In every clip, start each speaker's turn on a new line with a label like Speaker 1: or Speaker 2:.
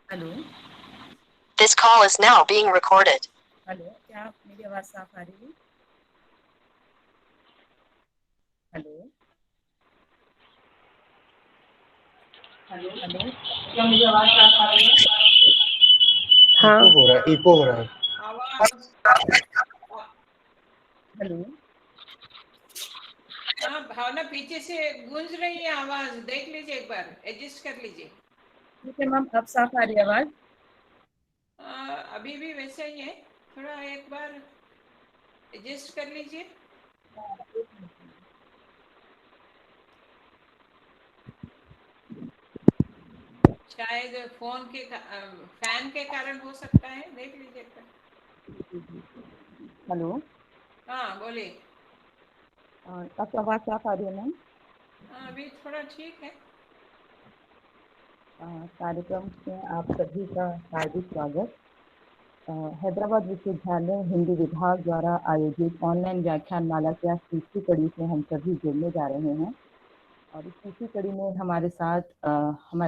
Speaker 1: Hello
Speaker 2: This call is now being recorded.
Speaker 1: Hello, क्या मेरी आवाज़ साफ आ रही है? हेलो हेलो हेलो, क्या मेरी आवाज़ साफ आ रही है?
Speaker 2: हाँ,
Speaker 3: इको हो रहा है।
Speaker 1: आवाज़ हेलो,
Speaker 4: हाँ भावना, पीछे से गूंज रही है आवाज, देख लीजिए, एक बार एडजस्ट कर लीजिए।
Speaker 1: ठीक है मैम, अब साफ आ रही है आवाज़?
Speaker 4: अभी भी वैसा ही है, थोड़ा एक बार एडजस्ट कर लीजिए। शायद फोन के फैन के कारण हो सकता है, देख लीजिए एक बार।
Speaker 1: हेलो,
Speaker 4: हाँ बोलिए।
Speaker 1: अब आवाज़ साफ आ रही है मैम?
Speaker 4: अभी थोड़ा ठीक है।
Speaker 1: कार्यक्रम में आप सभी का हार्दिक स्वागत। हैदराबाद विश्वविद्यालय हिंदी विभाग द्वारा आयोजित ऑनलाइन व्याख्यान माला की आज तीसरी कड़ी से हम सभी जुड़ने जा रहे हैं और इस तीसरी कड़ी में हमारे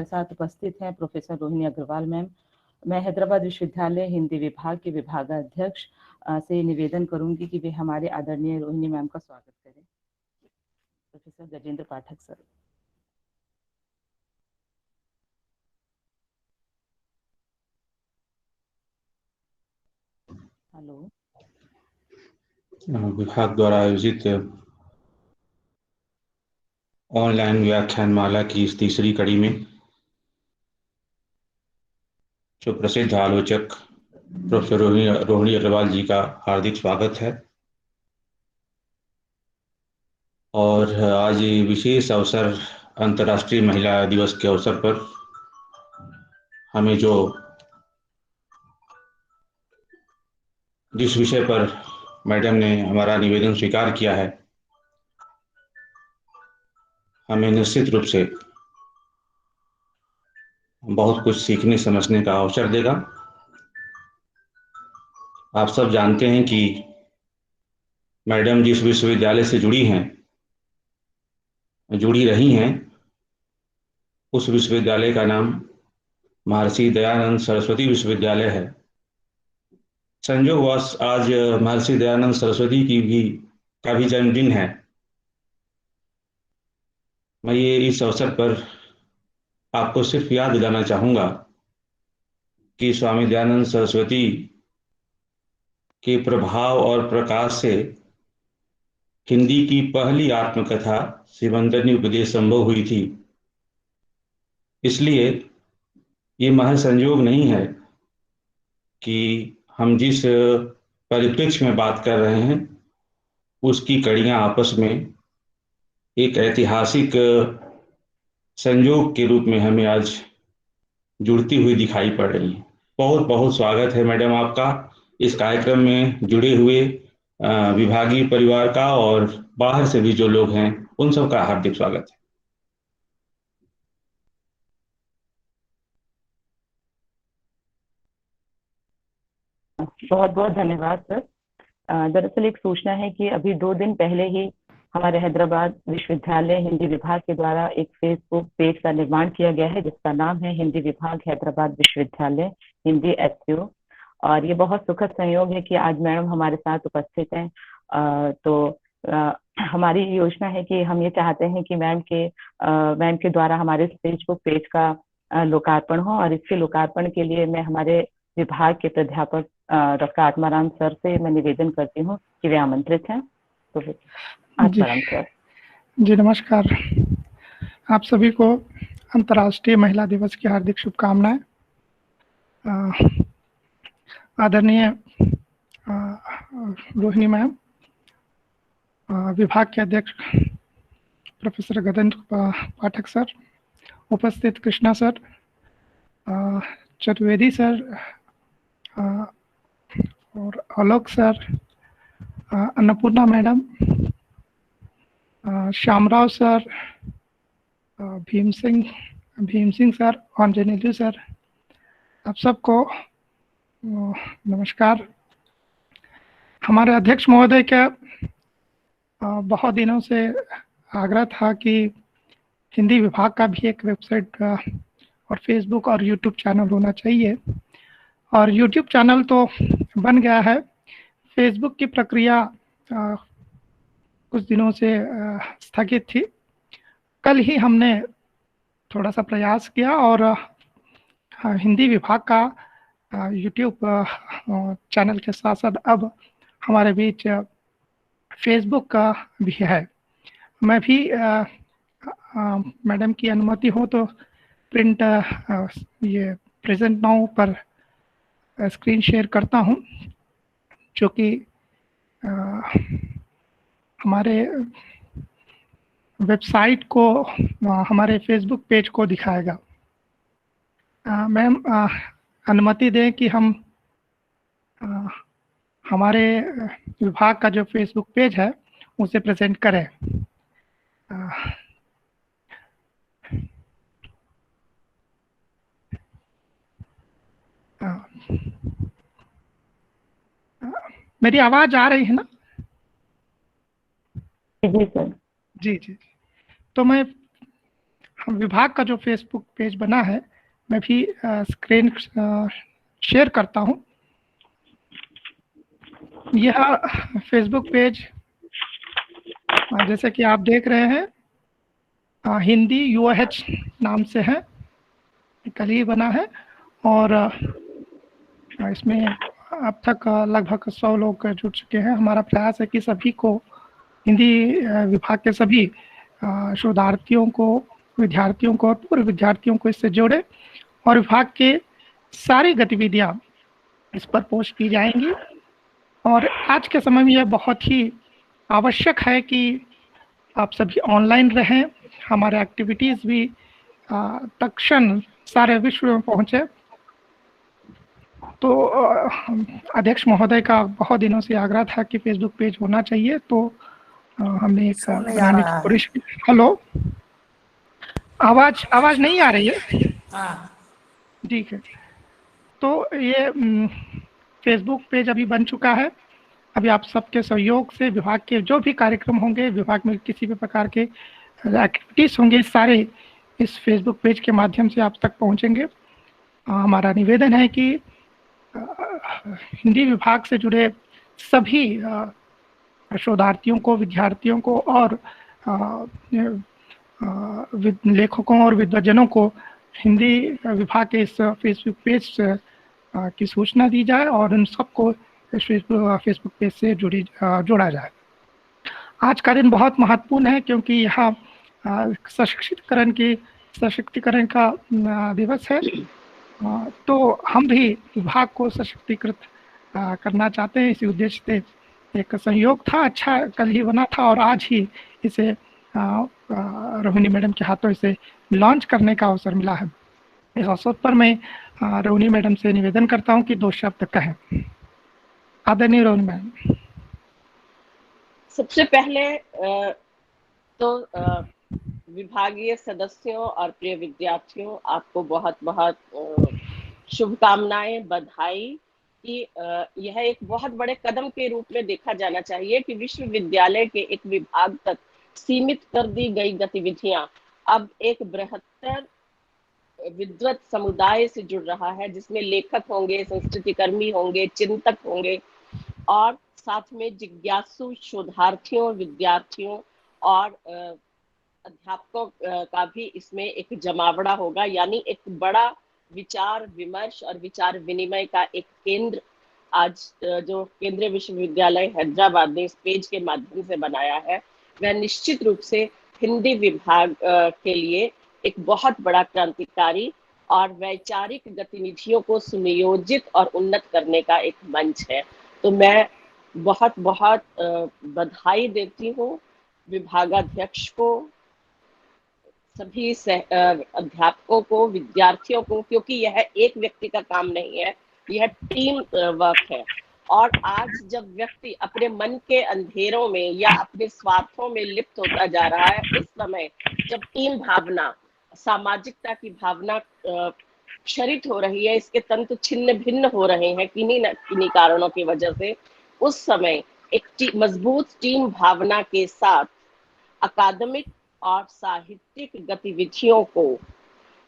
Speaker 1: साथ उपस्थित हैं प्रोफेसर रोहिणी अग्रवाल मैम। मैं हैदराबाद विश्वविद्यालय हिंदी विभाग के विभागाध्यक्ष से निवेदन करूंगी कि वे हमारे आदरणीय रोहिणी मैम का स्वागत करें। प्रोफेसर गजेंद्र पाठक सर। हेलो,
Speaker 3: विभाग द्वारा आयोजित ऑनलाइन व्याख्यान माला की इस तीसरी कड़ी में जो प्रसिद्ध आलोचक प्रोफेसर रोहिणी अग्रवाल जी का हार्दिक स्वागत है। और आज ये विशेष अवसर अंतर्राष्ट्रीय महिला दिवस के अवसर पर हमें जिस विषय पर मैडम ने हमारा निवेदन स्वीकार किया है, हमें निश्चित रूप से बहुत कुछ सीखने समझने का अवसर देगा। आप सब जानते हैं कि मैडम जिस विश्वविद्यालय से जुड़ी रही हैं, उस विश्वविद्यालय का नाम महर्षि दयानंद सरस्वती विश्वविद्यालय है। संयोगवश आज महर्षि दयानंद सरस्वती का भी जन्मदिन है। मैं ये इस अवसर पर आपको सिर्फ याद दिलाना चाहूँगा कि स्वामी दयानंद सरस्वती के प्रभाव और प्रकाश से हिंदी की पहली आत्मकथा सिमंदनी उपदेश संभव हुई थी। इसलिए ये महज संयोग नहीं है कि हम जिस परिप्रेक्ष्य में बात कर रहे हैं उसकी कड़ियाँ आपस में एक ऐतिहासिक संयोग के रूप में हमें आज जुड़ती हुई दिखाई पड़ रही है। बहुत बहुत स्वागत है मैडम आपका इस कार्यक्रम में जुड़े हुए विभागीय परिवार का, और बाहर से भी जो लोग हैं उन सब का हार्दिक स्वागत है।
Speaker 1: बहुत बहुत धन्यवाद सर। दरअसल एक सूचना है कि अभी 2 दिन पहले ही हमारे हैदराबाद विश्वविद्यालय हिंदी विभाग के द्वारा एक फेसबुक पेज का निर्माण किया गया है जिसका नाम है हिंदी विभाग हैदराबाद विश्वविद्यालय हिंदी SU। और ये बहुत सुखद संयोग है कि आज मैडम हमारे साथ उपस्थित हैं। हमारी योजना है कि हम ये चाहते हैं कि मैम के द्वारा हमारे फेसबुक पेज का लोकार्पण हो, और इसके लोकार्पण के लिए मैं हमारे विभाग के प्राध्यापक डॉक्टर आत्माराम सर से मैं निवेदन करती हूँ कि वे आमंत्रित हैं। तो आत्माराम सर।
Speaker 5: जी नमस्कार, आप सभी को अंतर्राष्ट्रीय महिला दिवस की हार्दिक शुभकामनाएं। आदरणीय रोहिणी मैम, विभाग के अध्यक्ष प्रोफेसर गजेंद्र पाठक सर, उपस्थित कृष्णा सर, चतुर्वेदी सर और Alok sir, Annapurna madam, Shyamrao sir, Bhim Singh sir, Anjaneyulu sir, आप सबको नमस्कार। हमारे अध्यक्ष महोदय का बहुत दिनों से आग्रह था कि हिंदी विभाग का भी एक वेबसाइट और फेसबुक और यूट्यूब चैनल होना चाहिए। और यूट्यूब चैनल तो बन गया है, फेसबुक की प्रक्रिया कुछ दिनों से स्थगित थी। कल ही हमने थोड़ा सा प्रयास किया और हिंदी विभाग का यूट्यूब चैनल के साथ साथ अब हमारे बीच फेसबुक का भी है। मैं भी मैडम की अनुमति हो तो प्रिंट ये प्रेजेंट नाउ पर स्क्रीन शेयर करता हूं, जो कि हमारे वेबसाइट को, हमारे फेसबुक पेज को दिखाएगा। मैम अनुमति दें कि हम हमारे विभाग का जो फेसबुक पेज है उसे प्रेजेंट करें। मेरी आवाज आ रही है ना?
Speaker 1: जी सर।
Speaker 5: जी जी। तो मैं हम विभाग का जो फेसबुक पेज बना है मैं भी स्क्रीन शेयर करता हूं। यह फेसबुक पेज जैसे कि आप देख रहे हैं हिंदी UOH नाम से है, कल ही बना है और इसमें अब तक लगभग 100 लोग जुड़ चुके हैं। हमारा प्रयास है कि सभी को, हिंदी विभाग के सभी शोधार्थियों को, विद्यार्थियों को और पूर्व विद्यार्थियों को इससे जोड़े और विभाग के सारी गतिविधियां इस पर पोस्ट की जाएंगी। और आज के समय में यह बहुत ही आवश्यक है कि आप सभी ऑनलाइन रहें, हमारे एक्टिविटीज़ भी तत्क्षण सारे विश्व में पहुँचे। तो अध्यक्ष महोदय का बहुत दिनों से आग्रह था कि फेसबुक पेज होना चाहिए, तो हमने एक बनाने की कोशिश की। हेलो, आवाज नहीं आ रही है? ठीक है। तो ये फेसबुक पेज अभी बन चुका है। अभी आप सबके सहयोग से विभाग के जो भी कार्यक्रम होंगे, विभाग में किसी भी प्रकार के एक्टिविटीज होंगे, सारे इस फेसबुक पेज के माध्यम से आप तक पहुंचेंगे। हमारा निवेदन है कि हिंदी विभाग से जुड़े सभी शोधार्थियों को, विद्यार्थियों को और लेखकों और विद्वजनों को हिंदी विभाग के इस फेसबुक पेज की सूचना दी जाए और उन सबको फेसबुक पेज से जोड़ा जाए। आज का दिन बहुत महत्वपूर्ण है क्योंकि यहाँ सशक्तिकरण का दिवस है। तो हम भी विभाग को सशक्तिकृत करना चाहते हैं। इसी उद्देश्य से एक सहयोग था, अच्छा कल ही बना था और आज ही इसे रोहिणी मैडम के हाथों इसे लॉन्च करने का अवसर मिला है। इस अवसर पर मैं रोहिणी मैडम से निवेदन करता हूं कि 2 शब्द कहें। आदरणीय रोहिणी मैडम।
Speaker 6: सबसे पहले तो विभागीय सदस्यों और प्रिय विद्यार्थियों, आपको बहुत बहुत शुभकामनाएं, बधाई कि यह एक बहुत बड़े कदम के रूप में देखा जाना चाहिए कि विश्वविद्यालय के एक विभाग तक सीमित कर दी गई गतिविधियां अब एक बृहत्तर विद्वत समुदाय से जुड़ रहा है, जिसमें लेखक होंगे, संस्कृतिकर्मी होंगे, चिंतक होंगे और साथ में जिज्ञासु शोधार्थियों, विद्यार्थियों और अध्यापकों का भी इसमें एक जमावड़ा होगा। यानी एक बड़ा विचार विमर्श और विचार विनिमय का एक केंद्र आज जो केंद्रीय विश्वविद्यालय हैदराबाद ने इस पेज के माध्यम से बनाया है, वह निश्चित रूप से हिंदी विभाग के लिए एक बहुत बड़ा क्रांतिकारी और वैचारिक गतिविधियों को सुनियोजित और उन्नत करने का एक मंच है। तो मैं बहुत बहुत बधाई देती हूँ विभागाध्यक्ष को, सभी अध्यापकों को, विद्यार्थियों को, क्योंकि यह एक व्यक्ति का काम नहीं है, यह टीम वर्क है। और आज जब व्यक्ति अपने मन के अंधेरों में या अपने स्वार्थों में लिप्त होता जा रहा है, उस समय जब टीम भावना, सामाजिकता की भावना क्षरित हो रही है, इसके तंतु छिन्न भिन्न हो रहे हैं किन्हीं कारणों की वजह से, उस समय एक मजबूत टीम भावना के साथ अकादमिक और साहित्यिक गतिविधियों को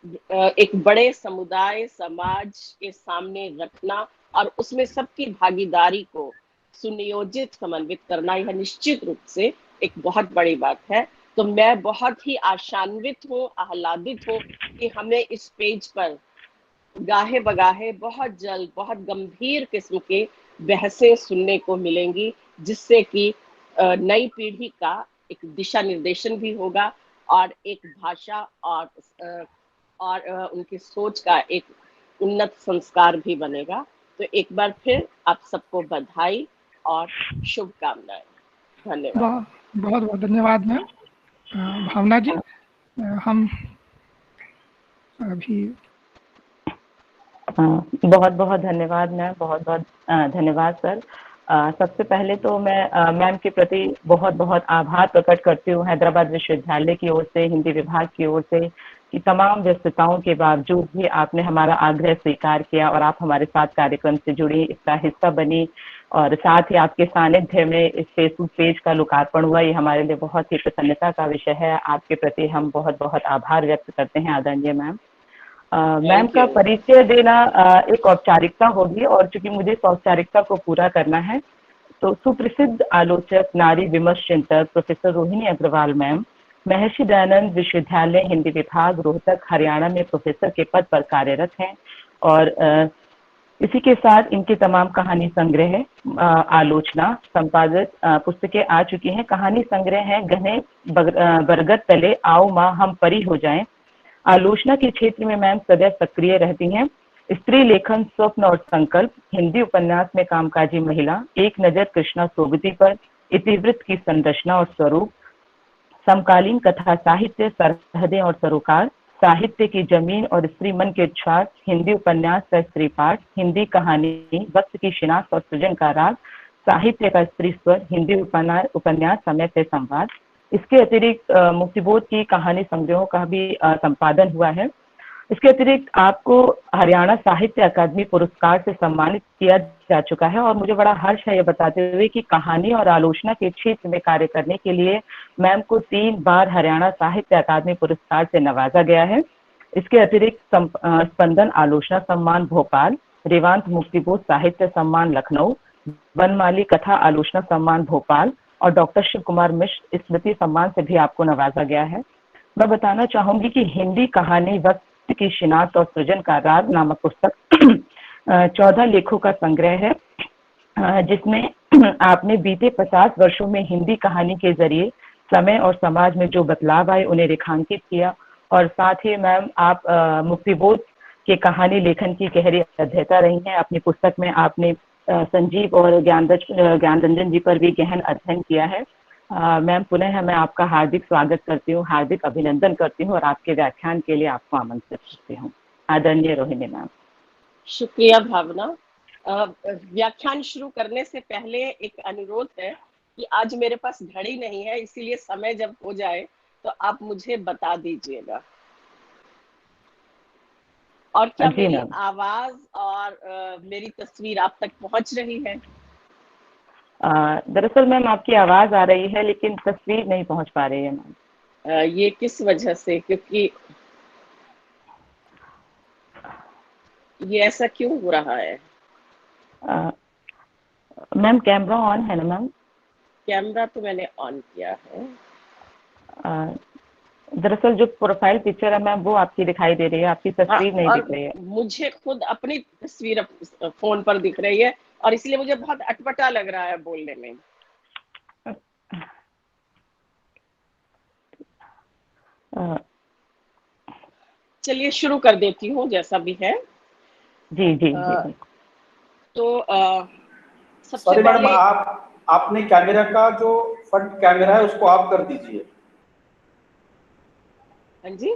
Speaker 6: एक बड़े समुदाय समाज के सामने रखना और उसमें सबकी भागीदारी को सुनियोजित समन्वित करना, यह निश्चित रूप से एक बहुत बड़ी बात है। तो मैं बहुत ही आशान्वित हूँ, आह्लादित हूँ कि हमें इस पेज पर गाहे बगाहे बहुत जल्द बहुत गंभीर किस्म के बहसें सुनने को मिलेंगी, जिससे कि नई पीढ़ी का एक दिशा निर्देशन भी होगा और एक भाषा और उनकी सोच का एक उन्नत संस्कार भी बनेगा। तो एक बार फिर आप सबको बधाई और शुभकामनाएं। धन्यवाद।
Speaker 5: बहुत बहुत धन्यवाद मैम। भावना जी, हम अभी
Speaker 1: बहुत बहुत धन्यवाद मैम, बहुत बहुत धन्यवाद सर। सबसे पहले तो मैं मैम के प्रति बहुत बहुत आभार प्रकट करती हूँ हैदराबाद विश्वविद्यालय की ओर से, हिंदी विभाग की ओर से, कि तमाम व्यस्तताओं के बावजूद भी आपने हमारा आग्रह स्वीकार किया और आप हमारे साथ कार्यक्रम से जुड़ी, इसका हिस्सा बनी, और साथ ही आपके सानिध्य में इस फेसबुक पेज का लोकार्पण हुआ। ये हमारे लिए बहुत ही प्रसन्नता का विषय है। आपके प्रति हम बहुत बहुत आभार व्यक्त करते हैं आदरणीय मैम। मैम का परिचय देना एक औपचारिकता होगी, और चूंकि मुझे इस औपचारिकता को पूरा करना है, तो सुप्रसिद्ध आलोचक, नारी विमर्श चिंतक प्रोफेसर रोहिणी अग्रवाल मैम महर्षि दयानंद विश्वविद्यालय हिंदी विभाग रोहतक हरियाणा में प्रोफेसर के पद पर कार्यरत हैं। और इसी के साथ इनके तमाम कहानी संग्रह, आलोचना, संपादित पुस्तकें आ चुकी हैं। कहानी संग्रह है घने बरगद तले आओ माँ हम परी हो जाएं। आलोचना के क्षेत्र में मैम सदैव सक्रिय रहती हैं। स्त्री लेखन, स्वप्न और संकल्प, हिंदी उपन्यास में कामकाजी महिला, एक नजर कृष्णा सोबती पर, इतिवृत्त की संरचना और स्वरूप, समकालीन कथा साहित्य, सरहदें और सरोकार, साहित्य की जमीन और स्त्री मन के उच्छ्वास, हिंदी उपन्यास का स्त्री पाठ, हिंदी कहानी, वक्त की शिनाख्त और सृजन का राग, साहित्य का स्त्री स्वर, हिंदी उपन्यास समय से संवाद। इसके अतिरिक्त मुक्तिबोध की कहानी संग्रहों का भी संपादन हुआ है। इसके अतिरिक्त आपको हरियाणा साहित्य अकादमी पुरस्कार से सम्मानित किया जा चुका है, और मुझे बड़ा हर्ष है ये बताते हुए कि कहानी और आलोचना के क्षेत्र में कार्य करने के लिए मैम को 3 बार हरियाणा साहित्य अकादमी पुरस्कार से नवाजा गया है। इसके अतिरिक्त स्पंदन आलोचना सम्मान भोपाल, रेवांत मुक्तिबोध साहित्य सम्मान लखनऊ, वनमाली कथा आलोचना सम्मान भोपाल और डॉक्टर शिव कुमार मिश्र स्मृति सम्मान से भी आपको नवाजा गया है। मैं बताना चाहूंगी कि हिंदी कहानी वक्त की शिनाख्त और सृजन का राग नामक पुस्तक 14 लेखों का संग्रह है, जिसमें आपने बीते 50 वर्षों में हिंदी कहानी के जरिए समय और समाज में जो बदलाव आए उन्हें रेखांकित किया। और साथ ही मैम आप मुक्तिबोध के कहानी लेखन की गहरी अध्येता रही हैं। अपनी पुस्तक में आपने संजीव और ज्ञानरंजन जी पर भी गहन अध्ययन किया है। मैम पुनः मैं आपका हार्दिक स्वागत करती हूँ, हार्दिक अभिनंदन करती हूँ और आपके व्याख्यान के लिए आपको आमंत्रित करती हूँ। आदरणीय रोहिणी मैम।
Speaker 6: शुक्रिया भावना। व्याख्यान शुरू करने से पहले एक अनुरोध है कि आज मेरे पास घड़ी नहीं है, इसीलिए समय जब हो जाए तो आप मुझे बता दीजिएगा। और क्या मेरी आवाज और मेरी तस्वीर आप तक पहुंच रही है?
Speaker 1: दरअसल मैम आपकी आवाज आ रही है लेकिन तस्वीर नहीं पहुंच पा रही है मैम।
Speaker 6: ये किस वजह से? क्योंकि ये ऐसा क्यों हो रहा है?
Speaker 1: मैम कैमरा ऑन है ना मैम?
Speaker 6: कैमरा तो मैंने ऑन किया है।
Speaker 1: दरअसल जो प्रोफाइल पिक्चर है मैम वो आपकी दिखाई दे रही है, आपकी तस्वीर नहीं दिख रही है।
Speaker 6: मुझे खुद अपनी तस्वीर फोन पर दिख रही है और इसलिए मुझे बहुत अटपटा लग रहा है बोलने में। चलिए शुरू कर देती हूँ जैसा भी है।
Speaker 1: जी जी जी।
Speaker 6: तो
Speaker 7: सबसे पहले मैडम आपने कैमरा का जो फ्रंट कैमरा है उसको ऑफ कर दीजिए।
Speaker 6: हाँ जी,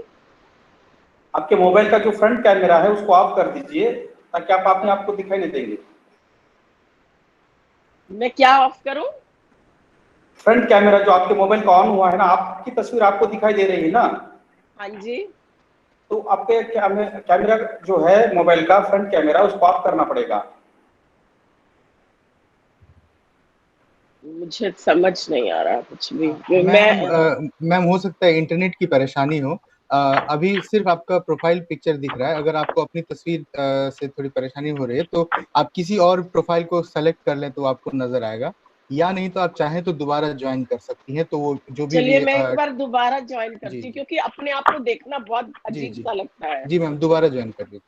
Speaker 7: आपके मोबाइल का जो फ्रंट कैमरा है उसको ऑफ कर दीजिए ताकि आप अपने आप को दिखाई नहीं देंगे।
Speaker 6: मैं क्या ऑफ करूं?
Speaker 7: फ्रंट कैमरा जो आपके मोबाइल का ऑन हुआ है ना, आपकी तस्वीर आपको दिखाई दे रही है ना?
Speaker 6: हाँ जी।
Speaker 7: तो आपके कैमरा जो है मोबाइल का फ्रंट कैमरा उसको ऑफ करना पड़ेगा।
Speaker 6: मुझे समझ नहीं आ रहा कुछ भी।
Speaker 8: मैम हो सकता है इंटरनेट की परेशानी हो, अभी सिर्फ आपका प्रोफाइल पिक्चर दिख रहा है। अगर आपको अपनी तस्वीर से थोड़ी परेशानी हो रही है तो आप किसी और प्रोफाइल को सेलेक्ट कर लें तो आपको नजर आएगा, या नहीं तो आप चाहें तो दोबारा ज्वाइन कर सकती हैं। तो वो जो भी
Speaker 6: चलिए मैं एक बार दोबारा ज्वाइन
Speaker 8: जी
Speaker 6: करती हूँ,
Speaker 8: जी
Speaker 6: क्योंकि अपने आप को देखना बहुत
Speaker 8: जी
Speaker 6: अजीब
Speaker 8: जी
Speaker 6: सा लगता है।
Speaker 8: जी मैम, दोबारा ज्वाइन कर लीजिए।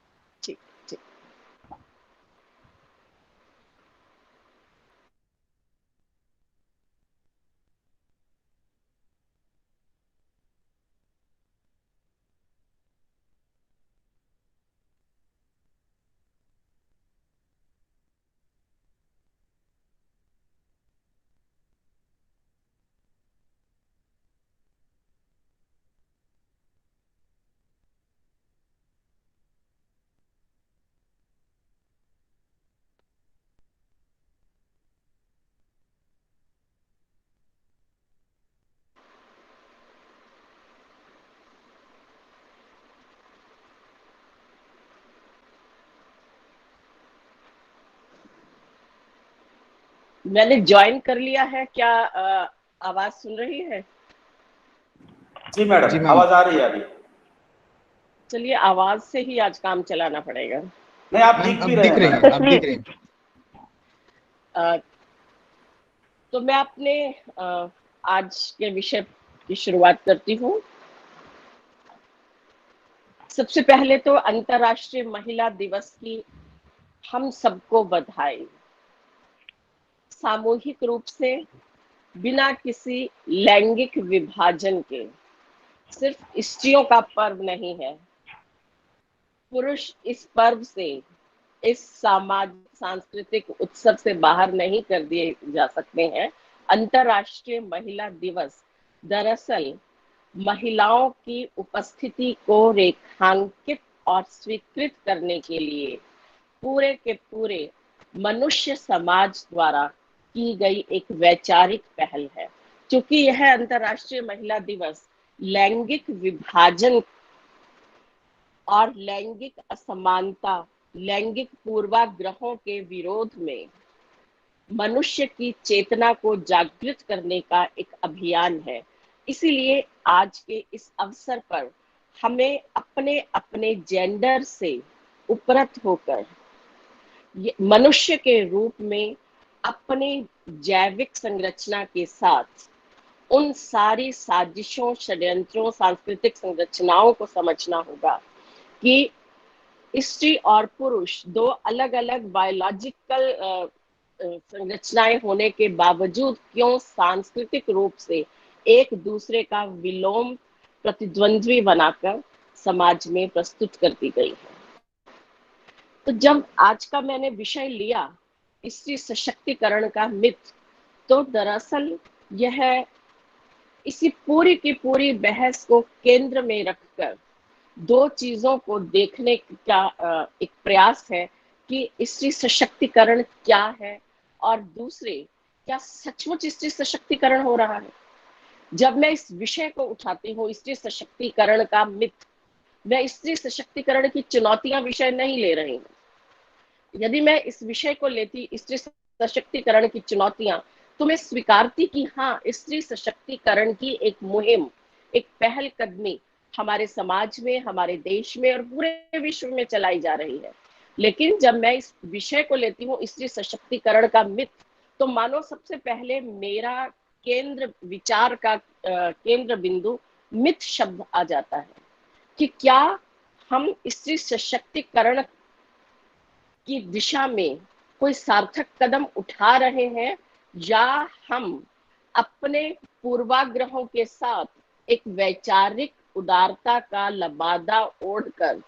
Speaker 6: ठीक ठीक। मैंने ज्वाइन कर लिया है। क्या आवाज सुन रही है?
Speaker 7: जी
Speaker 8: जी
Speaker 7: मैडम,
Speaker 8: मैम।
Speaker 7: आवाज आ रही है अभी।
Speaker 6: चलिए आवाज से ही आज काम चलाना पड़ेगा।
Speaker 7: नहीं, आप
Speaker 8: मैम
Speaker 7: दिख
Speaker 8: अब
Speaker 7: भी रहे
Speaker 8: दिख
Speaker 7: हैं
Speaker 8: रही
Speaker 7: मैडम।
Speaker 8: हैं, अब दिख रही हैं।
Speaker 6: तो मैं अपने आज के विषय की शुरुआत करती हूँ। सबसे पहले तो अंतर्राष्ट्रीय महिला दिवस की हम सबको बधाई। सामूहिक रूप से, बिना किसी लैंगिक विभाजन के, सिर्फ स्त्रियों का पर्व नहीं है। पुरुष इस पर्व से, इस सामाजिक सांस्कृतिक उत्सव से बाहर नहीं कर दिए जा सकते हैं। अंतर्राष्ट्रीय महिला दिवस दरअसल महिलाओं की उपस्थिति को रेखांकित और स्वीकृत करने के लिए पूरे के पूरे मनुष्य समाज द्वारा की गई एक वैचारिक पहल है। क्योंकि यह अंतर्राष्ट्रीय महिला दिवस लैंगिक विभाजन और लैंगिक असमानता, लैंगिक पूर्वाग्रहों के विरोध में मनुष्य की चेतना को जागृत करने का एक अभियान है। इसीलिए आज के इस अवसर पर हमें अपने अपने जेंडर से उपरत होकर मनुष्य के रूप में अपने जैविक संरचना के साथ उन सारी साजिशों, षड्यंत्रों, सांस्कृतिक संरचनाओं को समझना होगा कि स्त्री और पुरुष दो अलग अलग बायोलॉजिकल संरचनाएं होने के बावजूद क्यों सांस्कृतिक रूप से एक दूसरे का विलोम, प्रतिद्वंद्वी बनाकर समाज में प्रस्तुत करती गई है। तो जब आज का मैंने विषय लिया स्त्री सशक्तिकरण का मिथ, तो दरअसल यह इसी पूरी की पूरी बहस को केंद्र में रखकर दो चीजों को देखने का एक प्रयास है कि स्त्री सशक्तिकरण क्या है, और दूसरे, क्या सचमुच स्त्री सशक्तिकरण हो रहा है। जब मैं इस विषय को उठाती हूँ, स्त्री सशक्तिकरण का मिथ, मैं स्त्री सशक्तिकरण की चुनौतियां विषय नहीं ले रही हूँ। यदि मैं इस विषय को लेती, स्त्री सशक्तिकरण की चुनौतियां, तो मैं स्वीकारती कि हाँ, स्त्री सशक्तिकरण की एक मुहिम, एक पहल कदमी हमारे समाज में, हमारे देश में और पूरे विश्व में चलाई जा रही है। लेकिन जब मैं इस विषय को लेती हूँ, स्त्री सशक्तिकरण का मिथ, तो मानो सबसे पहले मेरा केंद्र विचार का केंद्र बिंदु मिथ शब्द आ जाता है कि क्या हम स्त्री सशक्तिकरण की दिशा में कोई सार्थक कदम उठा रहे हैं, या हम अपने पूर्वाग्रहों के साथ एक वैचारिक उदारता का लबादा ओढ़कर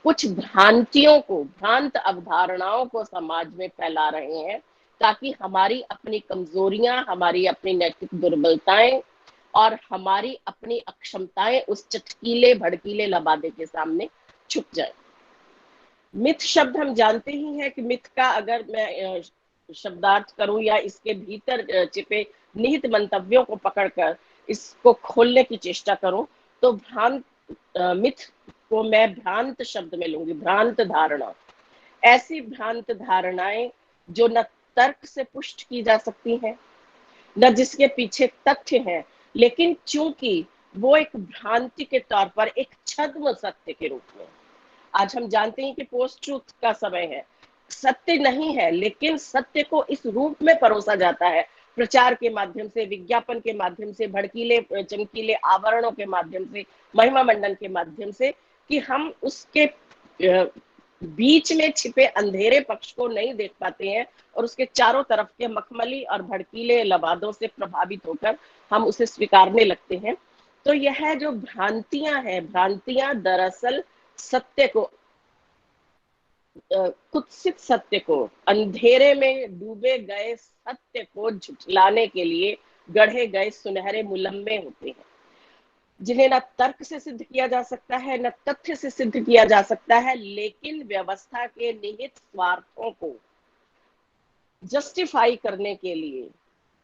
Speaker 6: कुछ भ्रांतियों को, भ्रांत अवधारणाओं को समाज में फैला रहे हैं, ताकि हमारी अपनी कमजोरियां, हमारी अपनी नैतिक दुर्बलताएं और हमारी अपनी अक्षमताएं उस चटकीले भड़कीले लबादे के सामने छुप जाए। मिथ शब्द हम जानते ही हैं कि मिथ का अगर मैं शब्दार्थ करूं या इसके भीतर छिपे निहित मंतव्यों को पकड़कर इसको खोलने की चेष्टा करूं, तो मिथ को मैं भ्रांत शब्द में लूंगी, भ्रांत धारणा। ऐसी भ्रांत धारणाएं जो न तर्क से पुष्ट की जा सकती हैं, न जिसके पीछे तथ्य हैं, लेकिन चूंकि वो एक भ्रांति के तौर पर, एक छद्म सत्य के रूप में। आज हम जानते हैं कि पोस्ट ट्रूथ का समय है, सत्य नहीं है, लेकिन सत्य को इस रूप में परोसा जाता है, प्रचार के माध्यम से, विज्ञापन के माध्यम से, भड़कीले चमकीले आवरणों के माध्यम से, महिमा मंडन के माध्यम से, कि हम उसके बीच में छिपे अंधेरे पक्ष को नहीं देख पाते हैं और उसके चारों तरफ के मखमली और भड़कीले लबादों से प्रभावित होकर हम उसे स्वीकारने लगते हैं। तो यह जो भ्रांतियां हैं, भ्रांतियां दरअसल सत्य को, कुत्सित सत्य को, अंधेरे में डूबे गए सत्य को झुठलाने के लिए गढ़े गए सुनहरे मुलम्मे होते हैं, जिन्हें न तर्क से सिद्ध किया जा सकता है, न तथ्य से सिद्ध किया जा सकता है, लेकिन व्यवस्था के निहित स्वार्थों को जस्टिफाई करने के लिए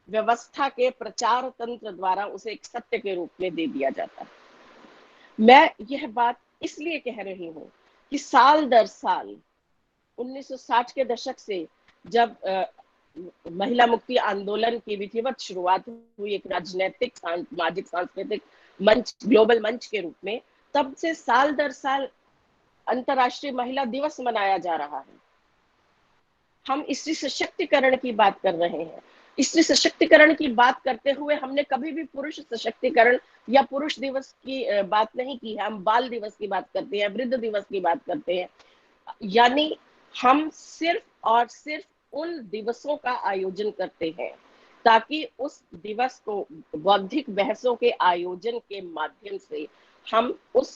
Speaker 6: व्यवस्था के प्रचार तंत्र द्वारा उसे एक सत्य के रूप में दे दिया जाता है। मैं यह बात इसलिए कह रही हूं कि साल दर साल 1960 के दशक से जब महिला मुक्ति आंदोलन की विधिवत शुरुआत हुई, एक राजनीतिक, सामाजिक, सांस्कृतिक मंच, ग्लोबल मंच के रूप में, तब से साल दर साल अंतर्राष्ट्रीय महिला दिवस मनाया जा रहा है। हम स्त्री सशक्तिकरण की बात कर रहे हैं। स्त्री सशक्तिकरण की बात करते हुए हमने कभी भी पुरुष सशक्तिकरण या पुरुष दिवस की बात नहीं की है। हम बाल दिवस की बात करते हैं, वृद्ध दिवस की बात करते हैं, यानी हम सिर्फ और सिर्फ उन दिवसों का आयोजन करते हैं ताकि उस दिवस को बौद्धिक बहसों के आयोजन के माध्यम से हम उस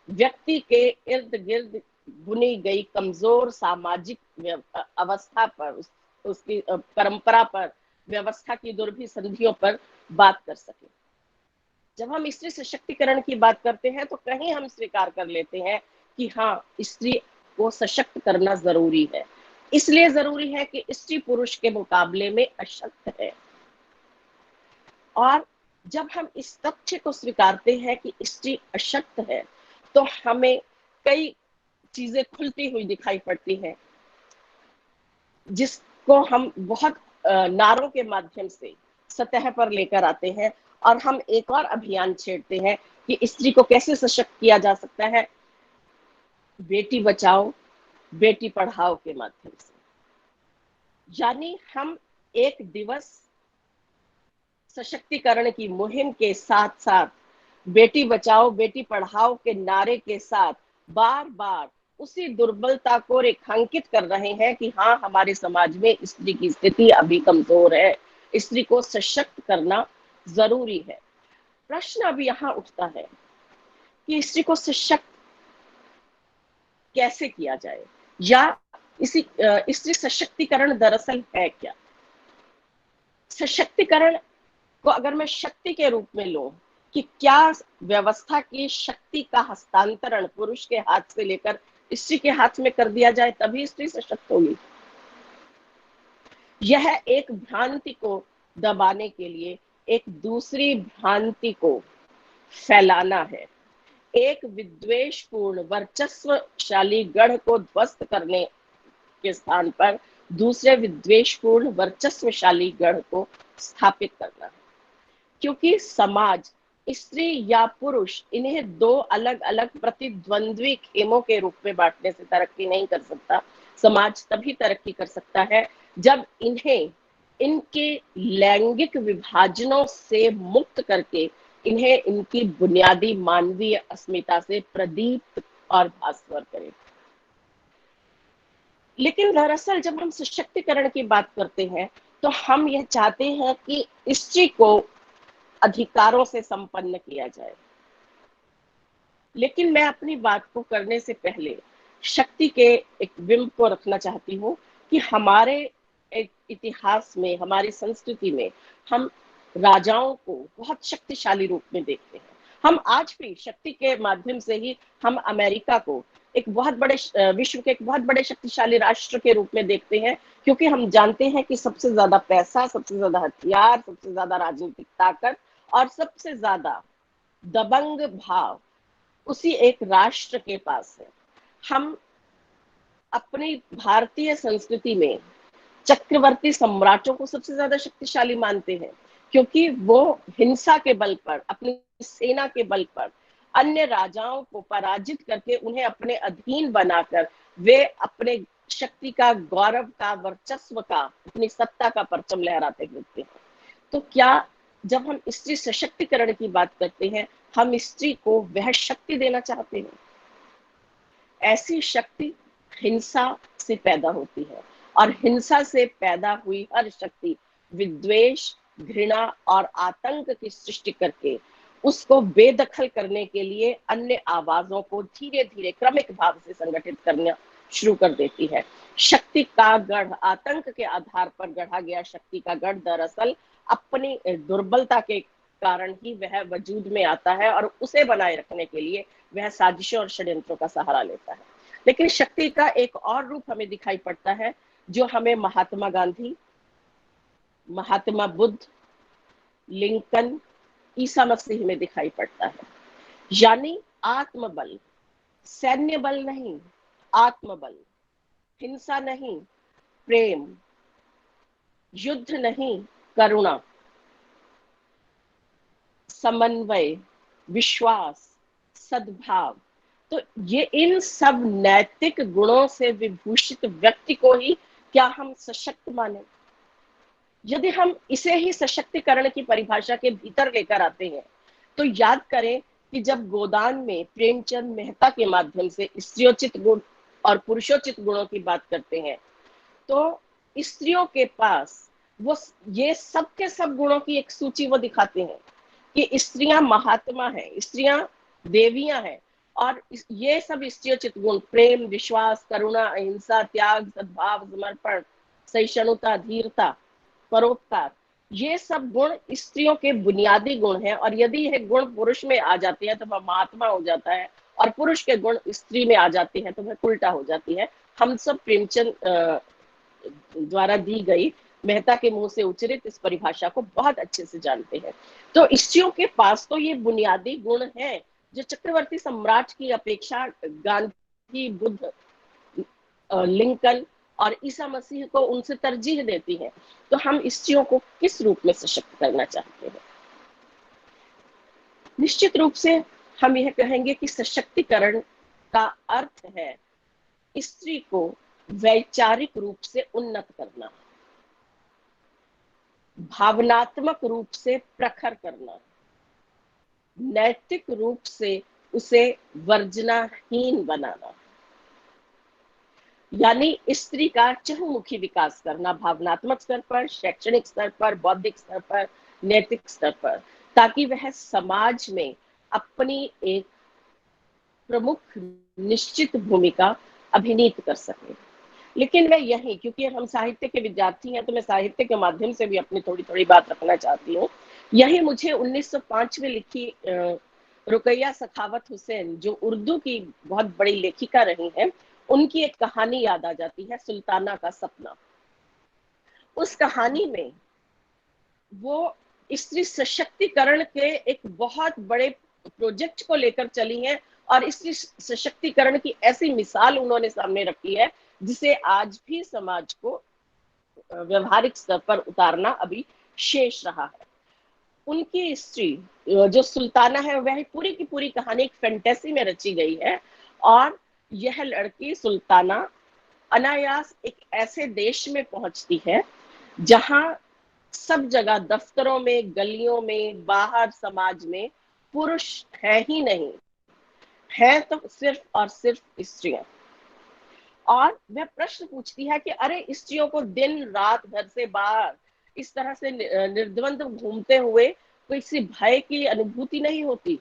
Speaker 6: व्यक्ति के इर्द गिर्द बुनी गई कमजोर सामाजिक अवस्था पर, उसकी परंपरा पर, व्यवस्था की दुर्भी संधियों पर बात कर सके। जब हम स्त्री सशक्तिकरण की बात करते हैं तो कहीं हम स्वीकार कर लेते हैं कि हाँ, स्त्री को सशक्त करना जरूरी है, इसलिए जरूरी है कि स्त्री पुरुष के मुकाबले में अशक्त है। और जब हम इस तथ्य को स्वीकारते हैं कि स्त्री अशक्त है तो हमें कई चीजें खुलती हुई दिखाई पड़ती हैं, जिसको हम बहुत नारों के माध्यम से सतह पर लेकर आते हैं और हम एक और अभियान छेड़ते हैं कि स्त्री को कैसे सशक्त किया जा सकता है, बेटी बचाओ बेटी पढ़ाओ के माध्यम से। यानी हम एक दिवस सशक्तिकरण की मुहिम के साथ साथ बेटी बचाओ बेटी पढ़ाओ के नारे के साथ बार बार उसी दुर्बलता को रेखांकित कर रहे हैं कि हाँ, हमारे समाज में स्त्री की स्थिति अभी कमजोर है, स्त्री को सशक्त करना जरूरी है। प्रश्न अब यहाँ उठता है कि स्त्री को सशक्त कैसे किया जाए, या स्त्री सशक्तिकरण दरअसल है क्या। सशक्तिकरण को अगर मैं शक्ति के रूप में लूं कि क्या व्यवस्था की शक्ति का हस्तांतरण पुरुष के हाथ से लेकर स्त्री के हाथ में कर दिया जाए तभी स्त्री सशक्त होगी, यह एक भ्रांति को दबाने के लिए एक दूसरी भ्रांति को फैलाना है। एक विद्वेषपूर्ण वर्चस्वशाली गढ़ को ध्वस्त करने के स्थान पर दूसरे विद्वेषपूर्ण वर्चस्वशाली गढ़ को स्थापित करना है, क्योंकि समाज स्त्री या पुरुष इन्हें दो अलग अलग प्रतिद्वंद्वी खेमों के रूप में बांटने से तरक्की नहीं कर सकता। समाज तभी तरक्की कर सकता है जब इन्हें इनके लैंगिक विभाजनों से मुक्त करके इन्हें इनकी बुनियादी मानवीय अस्मिता से प्रदीप्त और भास्वर करें। लेकिन दरअसल जब हम सशक्तिकरण की बात करते हैं तो हम यह चाहते हैं कि स्त्री को अधिकारों से संपन्न किया जाए। लेकिन मैं अपनी बात को करने से पहले शक्ति के एक बिंब को रखना चाहती हूँ कि हमारे एक इतिहास में, हमारी संस्कृति में हम राजाओं को बहुत शक्तिशाली रूप में देखते हैं। हम आज भी शक्ति के माध्यम से ही हम अमेरिका को एक बहुत बड़े विश्व के एक बहुत बड़े शक्तिशाली राष्ट्र के रूप में देखते हैं, क्योंकि हम जानते हैं कि सबसे ज्यादा पैसा, सबसे ज्यादा हथियार, सबसे ज्यादा राजनीतिक ताकत और सबसे ज्यादा दबंग भाव उसी एक राष्ट्र के पास है। हम अपनी भारतीय संस्कृति में चक्रवर्ती सम्राटों को सबसे ज्यादा शक्तिशाली मानते हैं, क्योंकि वो हिंसा के बल पर, अपनी सेना के बल पर अन्य राजाओं को पराजित करके उन्हें अपने अधीन बनाकर वे अपने शक्ति का, गौरव का, वर्चस्व का, अपनी सत्ता का परचम लहराते फिरते हैं। तो क्या जब हम स्त्री सशक्तिकरण की बात करते हैं, हम स्त्री को वह शक्ति देना चाहते हैं? ऐसी शक्ति हिंसा से पैदा होती है, और हिंसा से पैदा हुई हर शक्ति विद्वेष, घृणा और आतंक की सृष्टि करके उसको बेदखल करने के लिए अन्य आवाजों को धीरे धीरे क्रमिक भाव से संगठित करना शुरू कर देती है। शक्ति का गढ़, आतंक के आधार पर गढ़ा गया शक्ति का गढ़ दरअसल अपनी दुर्बलता के कारण ही वह वजूद में आता है, और उसे बनाए रखने के लिए वह साजिशों और षड्यंत्रों का सहारा लेता है। लेकिन शक्ति का एक और रूप हमें दिखाई पड़ता है, जो हमें महात्मा गांधी, महात्मा बुद्ध, लिंकन, ईसा मसीह में दिखाई पड़ता है। यानी आत्मबल, सैन्य बल नहीं, आत्मबल, हिंसा नहीं, प्रेम, युद्ध नहीं, करुणा, समन्वय, विश्वास, सद्भाव। तो ये इन सब नैतिक गुणों से विभूषित व्यक्ति को ही क्या हम सशक्त माने? यदि हम इसे ही सशक्तिकरण की परिभाषा के भीतर लेकर आते हैं, तो याद करें कि जब गोदान में प्रेमचंद मेहता के माध्यम से स्त्रियोचित गुण और पुरुषोचित गुणों की बात करते हैं, तो स्त्रियों के पास वो ये सब के सब गुणों की एक सूची वो दिखाते हैं कि स्त्रियां महात्मा हैं, स्त्रियां देवियां हैं, और ये सब स्त्रियोचित गुण प्रेम, विश्वास, करुणा, अहिंसा, त्याग, सद्भाव, समर्पण, सहिष्णुता, धीरता, परोपकार, ये सब गुण स्त्रियों के बुनियादी गुण हैं। और यदि यह गुण पुरुष में आ जाते हैं तो वह महात्मा हो जाता है, और पुरुष के गुण स्त्री में आ जाते हैं तो वह उल्टा हो जाती है। हम सब प्रेमचंद द्वारा दी गई, मेहता के मुंह से उच्चरित इस परिभाषा को बहुत अच्छे से जानते हैं। तो स्त्रियों के पास तो ये बुनियादी गुण हैं जो चक्रवर्ती सम्राट की अपेक्षा गांधी, बुद्ध, लिंकन और ईसा मसीह को उनसे तरजीह देती है। तो हम स्त्रियों को किस रूप में सशक्त करना चाहते हैं? निश्चित रूप से हम यह कहेंगे कि सशक्तिकरण का अर्थ है स्त्री को वैचारिक रूप से उन्नत करना, भावनात्मक रूप से प्रखर करना, नैतिक रूप से उसे वर्जनाहीन बनाना। यानी स्त्री का चहुमुखी विकास करना, भावनात्मक स्तर पर, शैक्षणिक स्तर पर, बौद्धिक स्तर पर, नैतिक स्तर पर, ताकि वह समाज में अपनी एक प्रमुख निश्चित भूमिका अभिनीत कर सके। लेकिन मैं यही, क्योंकि हम साहित्य के विद्यार्थी हैं, तो मैं साहित्य के माध्यम से भी अपनी थोड़ी थोड़ी बात रखना चाहती हूँ। यही मुझे 1905 में लिखी रुकैया सखावत हुसैन, जो उर्दू की बहुत बड़ी लेखिका रही हैं, उनकी एक कहानी याद आ जाती है, सुल्ताना का सपना। उस कहानी में वो स्त्री सशक्तिकरण के एक बहुत बड़े प्रोजेक्ट को लेकर चली हैं, और स्त्री सशक्तिकरण की ऐसी मिसाल उन्होंने सामने रखी है जिसे आज भी समाज को व्यवहारिक स्तर पर उतारना अभी शेष रहा है। उनकी स्त्री जो सुल्ताना है, वह पूरी की पूरी कहानी एक फैंटेसी में रची गई है, और यह लड़की सुल्ताना अनायास एक ऐसे देश में पहुंचती है जहां सब जगह, दफ्तरों में, गलियों में, बाहर समाज में पुरुष है ही नहीं, है तो सिर्फ और सिर्फ स्त्रियां। और वह प्रश्न पूछती है कि अरे, स्त्रियों को दिन रात घर से बाहर इस तरह से निर्द्वंद घूमते हुए किसी भय की अनुभूति नहीं होती?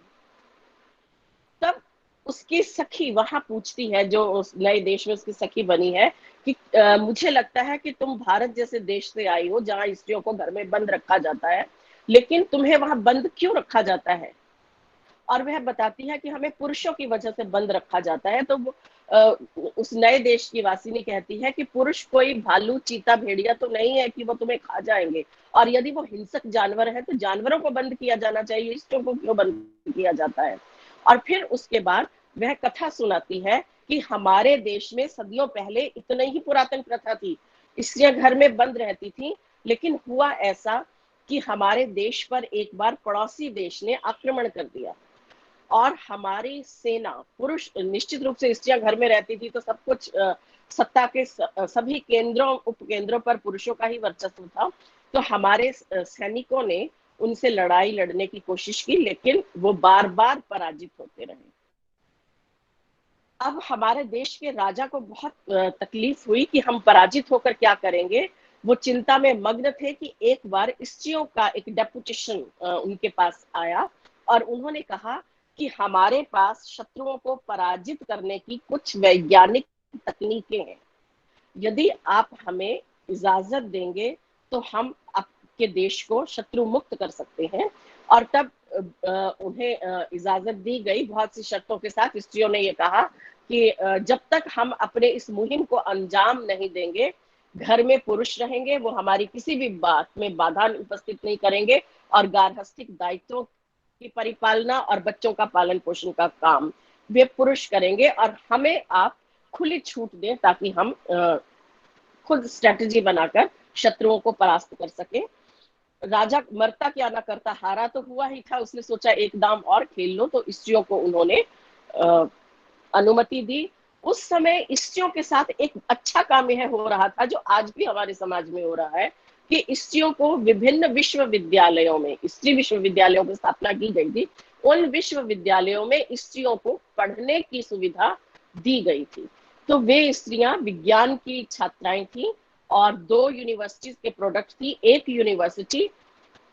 Speaker 6: तब उसकी सखी वहां पूछती है, जो उस नए देश में उसकी सखी बनी है, कि मुझे लगता है कि तुम भारत जैसे देश से आई हो जहां स्त्रियों को घर में बंद रखा जाता है, लेकिन तुम्हें वहां बंद क्यों रखा जाता है? और वह बताती है कि हमें पुरुषों की वजह से बंद रखा जाता है। तो उस नए देश की वासिनी कहती है कि पुरुष कोई भालू, चीता, भेड़िया तो नहीं है कि वो तुम्हें खा जाएंगे, और यदि वो हिंसक जानवर है तो जानवरों को बंद किया जाना चाहिए, स्त्रियों को क्यों बंद किया जाता है? और फिर उसके बाद वह कथा सुनाती है कि हमारे देश में सदियों पहले इतनी ही पुरातन प्रथा थी, स्त्रियां घर में बंद रहती थी, लेकिन हुआ ऐसा कि हमारे देश पर एक बार पड़ोसी देश ने आक्रमण कर दिया और हमारी सेना, पुरुष, निश्चित रूप से स्त्रियां घर में रहती थी तो सब कुछ सत्ता के सभी केंद्रों उपकेंद्रों पर पुरुषों का ही वर्चस्व था। तो हमारे सैनिकों ने उनसे लड़ाई लड़ने की कोशिश की, लेकिन वो बार बार पराजित होते रहे। अब हमारे देश के राजा को बहुत तकलीफ हुई कि हम पराजित होकर क्या करेंगे। वो चिंता में मग्न थे कि एक बार स्त्रियों का एक डेपुटेशन उनके पास आया और उन्होंने कहा कि हमारे पास शत्रुओं को पराजित करने की कुछ वैज्ञानिक तकनीकें हैं, यदि आप हमें इजाजत देंगे तो हम आपके देश को शत्रु मुक्त कर सकते हैं। और तब उन्हें इजाजत दी गई बहुत सी शर्तों के साथ। स्त्रियों ने ये कहा कि जब तक हम अपने इस मुहिम को अंजाम नहीं देंगे, घर में पुरुष रहेंगे, वो हमारी किसी भी बात में बाधा उपस्थित नहीं करेंगे और गार्हस्थ्यिक दायित्वों की परिपालना और बच्चों का पालन पोषण का काम वे पुरुष करेंगे और हमें आप खुली छूट दें ताकि हम खुद स्ट्रेटजी बनाकर शत्रुओं को परास्त कर सके। राजा मरता क्या ना करता, हारा तो हुआ ही था। उसने सोचा एक दाम और खेल लो, तो स्त्रियों को उन्होंने अनुमति दी। उस समय स्त्रियों के साथ एक अच्छा काम यह हो रहा था जो आज भी हमारे समाज में हो रहा है कि स्त्रियों को विभिन्न विश्वविद्यालयों में, स्त्री विश्वविद्यालयों की स्थापना की गई थी। उन विश्वविद्यालयों में स्त्रियों को पढ़ने की सुविधा दी गई थी। तो वे स्त्रियां विज्ञान की छात्राएं थी और 2 यूनिवर्सिटीज के प्रोडक्ट थी। एक यूनिवर्सिटी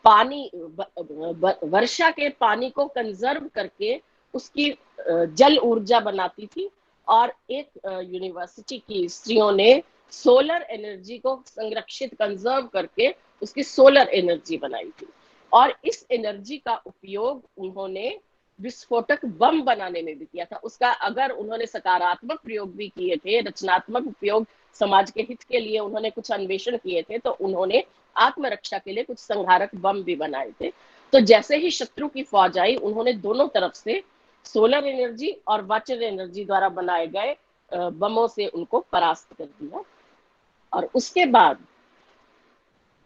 Speaker 6: पानी, वर्षा के पानी को कंजर्व करके उसकी जल ऊर्जा बनाती थी और एक यूनिवर्सिटी की स्त्रियों ने सोलर एनर्जी को संरक्षित, कंजर्व करके उसकी सोलर एनर्जी बनाई थी। और इस एनर्जी का उपयोग उन्होंने विस्फोटक बम बनाने में भी किया था। उसका अगर उन्होंने सकारात्मक प्रयोग भी किए थे, रचनात्मक उपयोग, समाज के हित के लिए उन्होंने कुछ अन्वेषण किए थे, तो उन्होंने आत्मरक्षा के लिए कुछ संहारक बम भी बनाए थे। तो जैसे ही शत्रु की फौज आई, उन्होंने दोनों तरफ से सोलर एनर्जी और वाटर एनर्जी द्वारा बनाए गए बमों से उनको परास्त कर दिया। और उसके बाद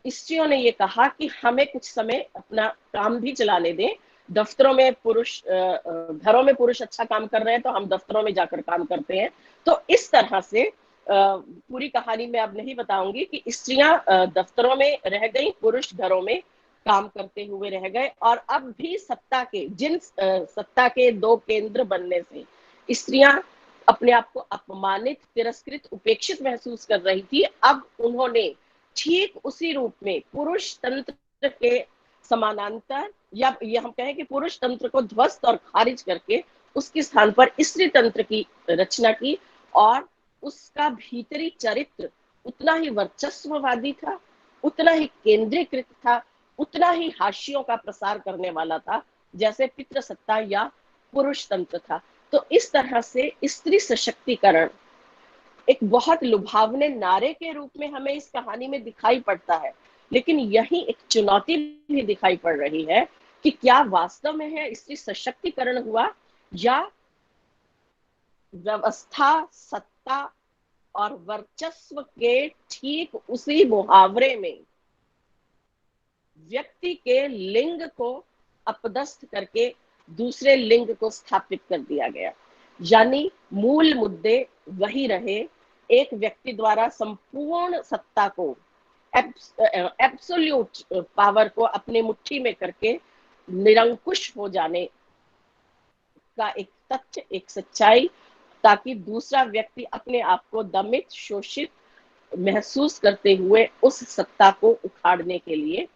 Speaker 6: स्त्रियों ने ये कहा कि हमें कुछ समय अपना काम भी चलाने दें। दफ्तरों में पुरुष, घरों में पुरुष अच्छा काम कर रहे हैं तो हम दफ्तरों में जाकर काम करते हैं। तो इस तरह से पूरी कहानी मैं अब नहीं बताऊंगी कि स्त्रियां दफ्तरों में रह गई, पुरुष घरों में काम करते हुए रह गए। और अब भी सत्ता के 2 केंद्र बनने से स्त्रियां अपने आप को अपमानित, तिरस्कृत, उपेक्षित महसूस कर रही थी। अब उन्होंने ठीक उसी रूप में पुरुष तंत्र के समानांतर, या ये हम कहें कि पुरुष तंत्र को ध्वस्त और खारिज करके उसके स्थान पर स्त्री तंत्र की रचना की। और उसका भीतरी चरित्र उतना ही वर्चस्ववादी था, उतना ही केंद्रीकृत था, उतना ही हाशियों का प्रसार करने वाला था जैसे पितृसत्ता या पुरुष तंत्र था। तो इस तरह से स्त्री सशक्तिकरण एक बहुत लुभावने नारे के रूप में हमें इस कहानी में दिखाई पड़ता है, लेकिन यही एक चुनौती भी दिखाई पड़ रही है कि क्या वास्तव में है स्त्री सशक्तिकरण हुआ, या व्यवस्था, सत्ता और वर्चस्व के ठीक उसी मुहावरे में व्यक्ति के लिंग को अपदस्थ करके दूसरे लिंग को स्थापित कर दिया गया। यानी मूल मुद्दे वही रहे, एक व्यक्ति द्वारा संपूर्ण सत्ता को, एब्सोल्यूट पावर को अपने मुट्ठी में करके निरंकुश हो जाने का एक तथ्य, एक सच्चाई, ताकि दूसरा व्यक्ति अपने आप को दमित, शोषित महसूस करते हुए उस सत्ता को उखाड़ने के लिए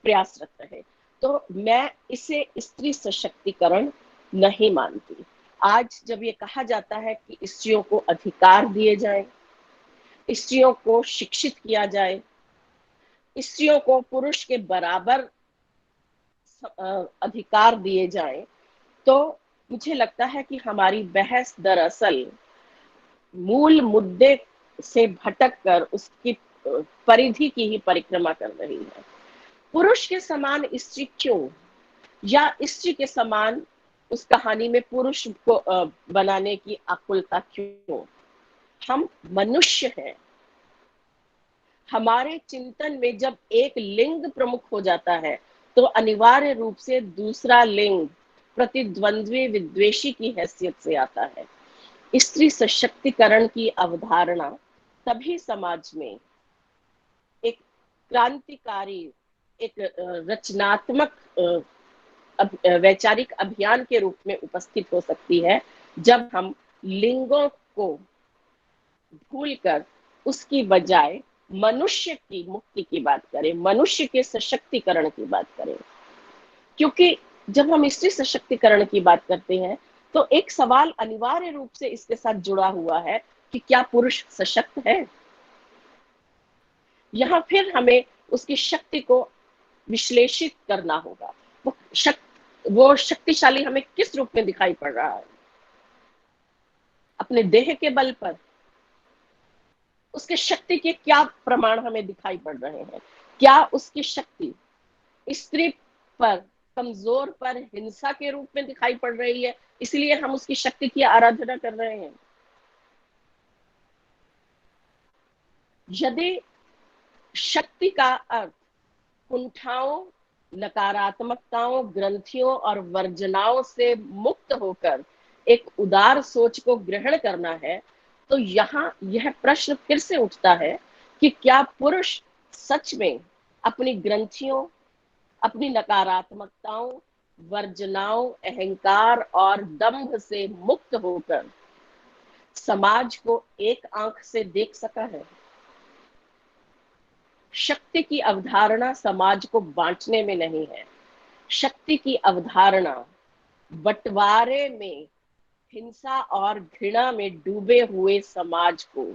Speaker 6: प्रयासरत रहे। तो मैं इसे स्त्री सशक्तिकरण नहीं मानती। आज जब ये कहा जाता है कि स्त्रियों को अधिकार दिए जाएं, स्त्रियों को शिक्षित किया जाए, स्त्रियों को पुरुष के बराबर अधिकार दिए जाएं, तो मुझे लगता है कि हमारी बहस दरअसल मूल मुद्दे से भटककर उसकी परिधि की ही परिक्रमा कर रही है। पुरुष के समान स्त्री क्यों, या स्त्री के समान उस कहानी में पुरुष को बनाने की आकुलता क्यों? हम मनुष्य हैं, हमारे चिंतन में जब एक लिंग प्रमुख हो जाता है तो अनिवार्य रूप से दूसरा लिंग प्रतिद्वंद्वी विद्वेषी की हैसियत से आता है। स्त्री सशक्तिकरण की अवधारणा तभी समाज में एक क्रांतिकारी, एक रचनात्मक वैचारिक अभियान के रूप में उपस्थित हो सकती है जब हम लिंगों को भूलकर उसकी बजाय मनुष्य की मुक्ति की बात करें, मनुष्य के सशक्तिकरण की बात करें। क्योंकि जब हम स्त्री सशक्तिकरण की बात करते हैं तो एक सवाल अनिवार्य रूप से इसके साथ जुड़ा हुआ है कि क्या पुरुष सशक्त है। यहाँ फिर हमें उसकी शक्ति को विश्लेषित करना होगा। वो शक्तिशाली हमें किस रूप में दिखाई पड़ रहा है? अपने देह के बल पर? उसके शक्ति के क्या प्रमाण हमें दिखाई पड़ रहे हैं? क्या उसकी शक्ति स्त्री पर, कमजोर पर हिंसा के रूप में दिखाई पड़ रही है, इसलिए हम उसकी शक्ति की आराधना कर रहे हैं? यदि शक्ति का अर्थ कुंठाओं, नकारात्मकताओं, ग्रंथियों और वर्जनाओं से मुक्त होकर एक उदार सोच को ग्रहण करना है, तो यहाँ यह प्रश्न फिर से उठता है कि क्या पुरुष सच में अपनी ग्रंथियों, अपनी नकारात्मकताओं, वर्जनाओं, अहंकार और दंभ से मुक्त होकर समाज को एक आंख से देख सका है? शक्ति की अवधारणा समाज को बांटने में नहीं है। शक्ति की अवधारणा बंटवारे में, हिंसा और घृणा में डूबे हुए समाज को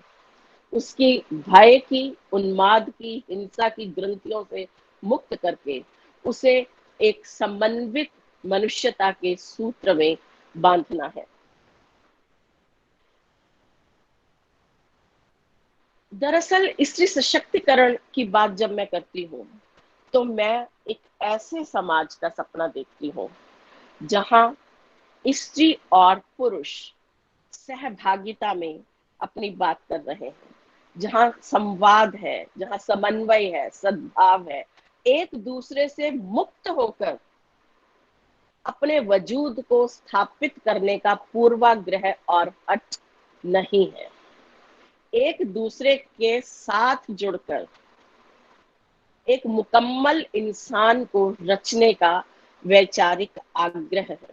Speaker 6: उसकी भय की, उन्माद की, हिंसा की ग्रंथियों से मुक्त करके उसे एक समन्वित मनुष्यता के सूत्र में बांधना है। दरअसल स्त्री सशक्तिकरण की बात जब मैं करती हूँ तो मैं एक ऐसे समाज का सपना देखती हूँ जहां स्त्री और पुरुष सहभागिता में अपनी बात कर रहे हैं, जहां संवाद है, जहां समन्वय है, सद्भाव है, एक दूसरे से मुक्त होकर अपने वजूद को स्थापित करने का पूर्वाग्रह और हठ नहीं है। एक दूसरे के साथ जुड़कर एक मुकम्मल इंसान को रचने का वैचारिक आग्रह है।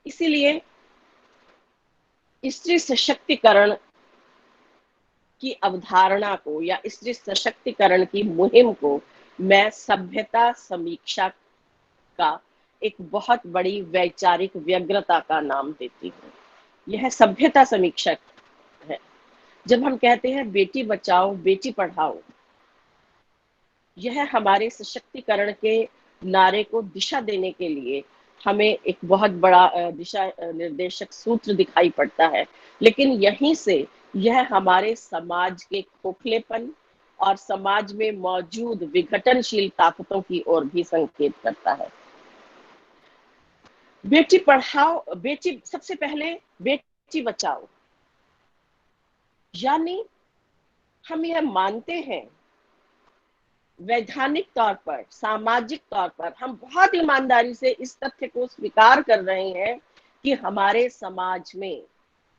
Speaker 6: इसीलिए स्त्री सशक्तिकरण की अवधारणा को या स्त्री सशक्तिकरण की मुहिम को मैं सभ्यता समीक्षा का एक बहुत बड़ी वैचारिक व्यग्रता का नाम देती हूँ। यह सभ्यता समीक्षा है। जब हम कहते हैं बेटी बचाओ बेटी पढ़ाओ, यह हमारे सशक्तिकरण के नारे को दिशा देने के लिए हमें एक बहुत बड़ा दिशा निर्देशक सूत्र दिखाई पड़ता है, लेकिन यहीं से यह हमारे समाज के खोखलेपन और समाज में मौजूद विघटनशील ताकतों की ओर भी संकेत करता है। बेटी पढ़ाओ, बेटी सबसे पहले बेटी बचाओ, यानी हम यह मानते हैं वैधानिक तौर पर, सामाजिक तौर पर हम बहुत ईमानदारी से इस तथ्य को स्वीकार कर रहे हैं कि हमारे समाज में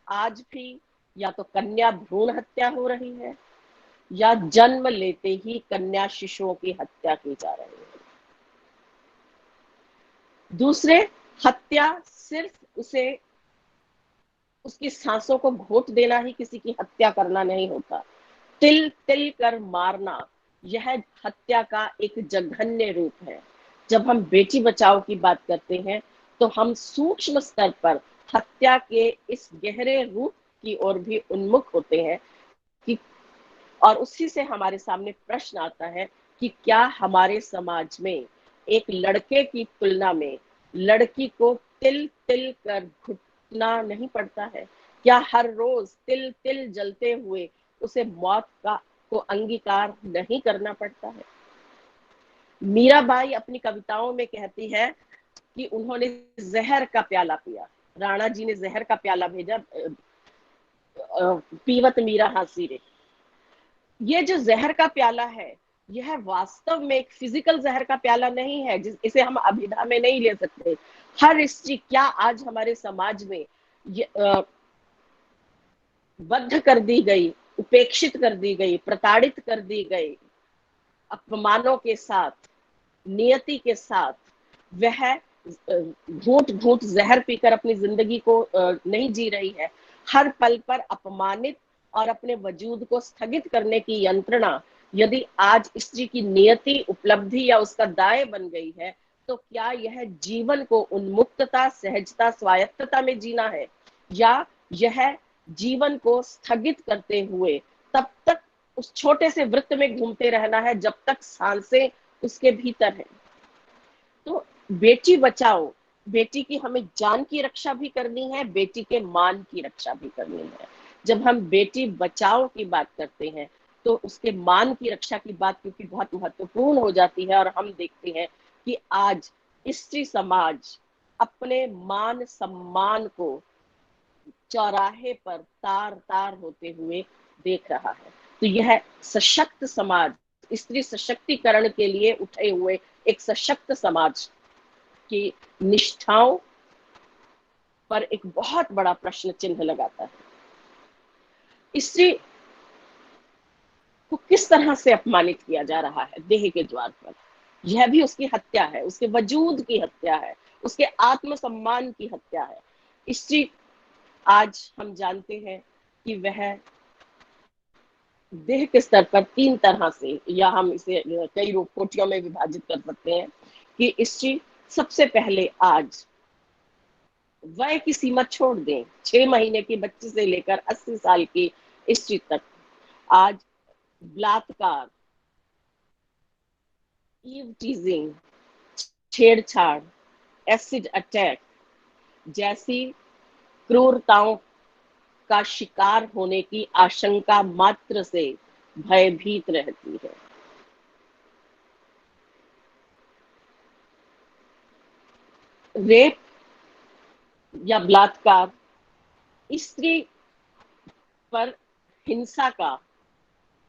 Speaker 6: आज भी या तो कन्या भ्रूण हत्या हो रही है या जन्म लेते ही कन्या शिशुओं की हत्या की जा रही है। दूसरे, हत्या सिर्फ उसे उसकी सांसों को घोट देना ही किसी की हत्या करना नहीं होता। तिल तिल कर मारना, यह हत्या का एक जघन्य रूप है। जब हम बेटी बचाओ की बात करते हैं तो हम सूक्ष्म स्तर पर हत्या के इस गहरे रूप की ओर भी उन्मुख होते हैं कि और उसी से हमारे सामने प्रश्न आता है कि क्या हमारे समाज में एक लड़के की तुलना में लड़की को तिल तिल कर घुटना नहीं पड़ता है? क्या हर रोज तिल तिल जलते हुए उसे मौत को अंगीकार नहीं करना पड़ता है? मीराबाई अपनी कविताओं में कहती है कि उन्होंने जहर का प्याला पिया, राणा जी ने जहर का प्याला भेजा, पीवत मीरा हासी रे। ये जो जहर का प्याला है, यह वास्तव में एक फिजिकल जहर का प्याला नहीं है इसे हम अभिधा में नहीं ले सकते। हर स्त्री क्या आज हमारे समाज में बद्ध कर दी गई, उपेक्षित कर दी गई, प्रताड़ित कर दी गई, अपमानों के साथ, नियति के साथ वह घूंट घूंट जहर पीकर अपनी जिंदगी को नहीं जी रही है। हर पल पर अपमानित और अपने वजूद को स्थगित करने की यंत्रणा यदि आज स्त्री की नियति, उपलब्धि या उसका दाय बन गई है, तो क्या यह जीवन को उन्मुक्तता, सहजता, स्वायत्तता में जीना है, या यह जीवन को स्थगित करते हुए तब तक उस छोटे से वृत्त में घूमते रहना है जब तक सांसें उसके भीतर है। तो बेटी बचाओ, बेटी की हमें जान की रक्षा भी करनी है, बेटी के मान की रक्षा भी करनी है। जब हम बेटी बचाओ की बात करते हैं तो उसके मान की रक्षा की बात क्योंकि बहुत महत्वपूर्ण हो जाती है, और हम देखते हैं कि आज स्त्री समाज अपने मान सम्मान को चौराहे पर तार तार होते हुए देख रहा है। तो यह सशक्त समाज, स्त्री सशक्तिकरण के लिए उठे हुए एक सशक्त समाज की निष्ठाओं पर एक बहुत बड़ा प्रश्न चिन्ह लगाता है। स्त्री को किस तरह से अपमानित किया जा रहा है देह के द्वार पर, यह भी उसकी हत्या है, उसके वजूद की हत्या है, उसके आत्मसम्मान की हत्या है। स्त्री आज हम जानते हैं कि वह देह के स्तर पर तीन तरह से, या हम इसे कई रूप कोटियों में विभाजित कर सकते हैं, कि स्त्री सबसे पहले आज वय की सीमा छोड़ दें, 6 महीने की बच्ची से लेकर 80 साल की स्त्री तक आज बलात्कार, ईव टीजिंग, छेड़छाड़, एसिड अटैक जैसी क्रूरताओं का शिकार होने की आशंका मात्र से भयभीत रहती है। रेप या बलात्कार स्त्री पर हिंसा का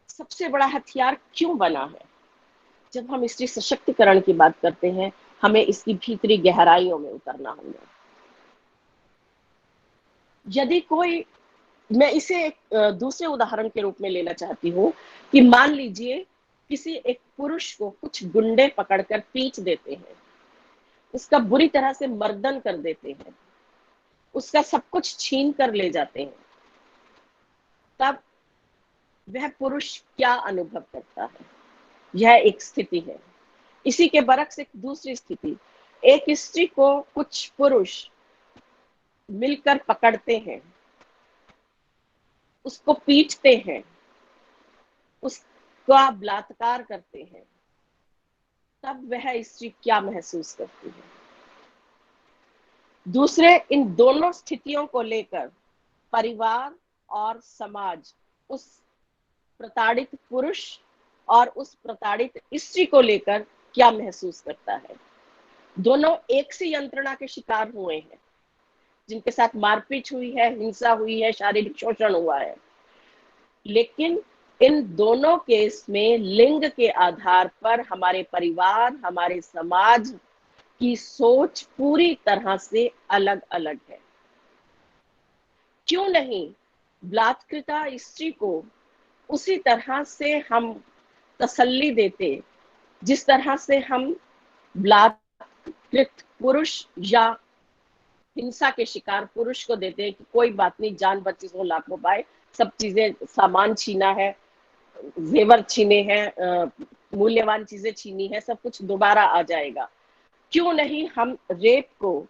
Speaker 6: सबसे बड़ा हथियार क्यों बना है? जब हम स्त्री सशक्तिकरण की बात करते हैं, हमें इसकी भीतरी गहराइयों में उतरना होगा। यदि कोई, मैं इसे एक दूसरे उदाहरण के रूप में लेना चाहती हूँ कि मान लीजिए किसी एक पुरुष को कुछ गुंडे पकड़कर पीट देते हैं, उसका बुरी तरह से मर्दन कर देते हैं, उसका सब कुछ छीन कर ले जाते हैं, तब वह पुरुष क्या अनुभव करता है? यह एक स्थिति है। इसी के बरक्स एक दूसरी स्थिति, एक स्त्री को कुछ पुरुष मिलकर पकड़ते हैं, उसको पीटते हैं, उसका बलात्कार करते हैं, तब वह स्त्री क्या महसूस करती है? दूसरे, इन दोनों स्थितियों को लेकर परिवार और समाज उस प्रताड़ित पुरुष और उस प्रताड़ित स्त्री को लेकर क्या महसूस करता है? दोनों एक सी यंत्रणा के शिकार हुए हैं, जिनके साथ मारपीट हुई है, हिंसा हुई है, शारीरिक शोषण हुआ है, लेकिन इन दोनों केस में लिंग के आधार पर हमारे परिवार, हमारे समाज की सोच पूरी तरह से अलग अलग है। क्यों नहीं बलात्कृता स्त्री को उसी तरह से हम तसल्ली देते जिस तरह से हम बलात्कृत पुरुष या हिंसा के शिकार पुरुष को देते हैं कि कोई बात नहीं, जान बची सो लाखों पाए, सब चीजें, सामान छीना है, जेवर छीने हैं, मूल्यवान चीजें छीनी है, सब कुछ दोबारा आ जाएगा। क्यों नहीं हम रेप को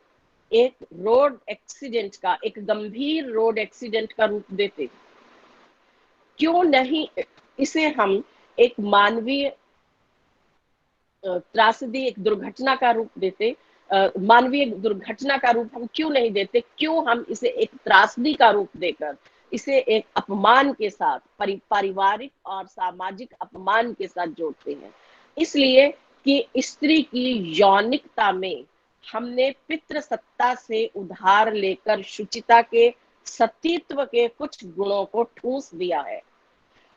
Speaker 6: एक रोड एक्सीडेंट का, एक गंभीर रोड एक्सीडेंट का रूप देते? क्यों नहीं इसे हम एक मानवीय त्रासदी, एक दुर्घटना का रूप देते? मानवीय दुर्घटना का रूप हम क्यों नहीं देते? क्यों हम इसे एक त्रासदी का रूप देकर इसे एक अपमान के साथ, पारिवारिक और सामाजिक अपमान के साथ जोड़ते हैं? इसलिए कि स्त्री की यौनिकता में हमने पितृसत्ता से उधार लेकर शुचिता के, सतीत्व के कुछ गुणों को ठूंस दिया है,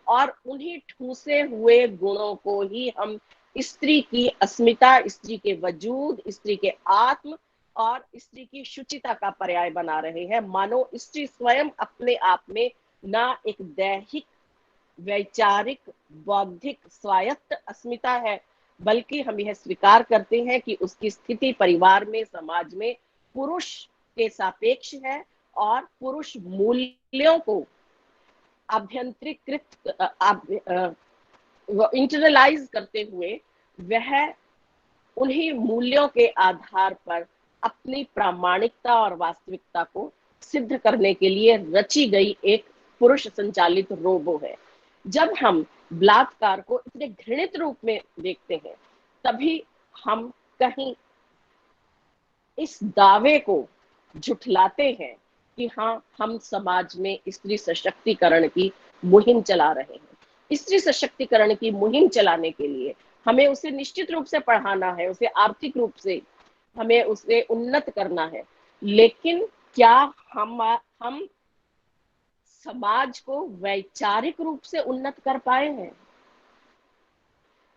Speaker 6: और उन्हीं ठूसे हुए गुणों को ही हम स्त्री की अस्मिता, स्त्री के वजूद, स्त्री के आत्म और स्त्री की शुचिता का पर्याय बना रहे हैं। मानो स्त्री स्वयं अपने आप में ना एक दैहिक, वैचारिक, बौद्धिक, स्वायत्त अस्मिता है, बल्कि हम यह स्वीकार करते हैं कि उसकी स्थिति परिवार में, समाज में पुरुष के सापेक्ष है और पुरुष मूल्यों को आभ्यंतरीकृत इंटरलाइज करते हुए वह उन्हीं मूल्यों के आधार पर अपनी प्रामाणिकता और वास्तविकता को सिद्ध करने के लिए रची गई एक पुरुष संचालित रोबो है। जब हम बलात्कार को इतने घृणित रूप में देखते हैं, तभी हम कहीं इस दावे को झुठलाते हैं कि हाँ, हम समाज में स्त्री सशक्तिकरण की मुहिम चला रहे हैं। स्त्री सशक्तिकरण की मुहिम चलाने के लिए हमें उसे निश्चित रूप से पढ़ाना है, उसे आर्थिक रूप से हमें उसे उन्नत करना है, लेकिन क्या हम समाज को वैचारिक रूप से उन्नत कर पाए हैं?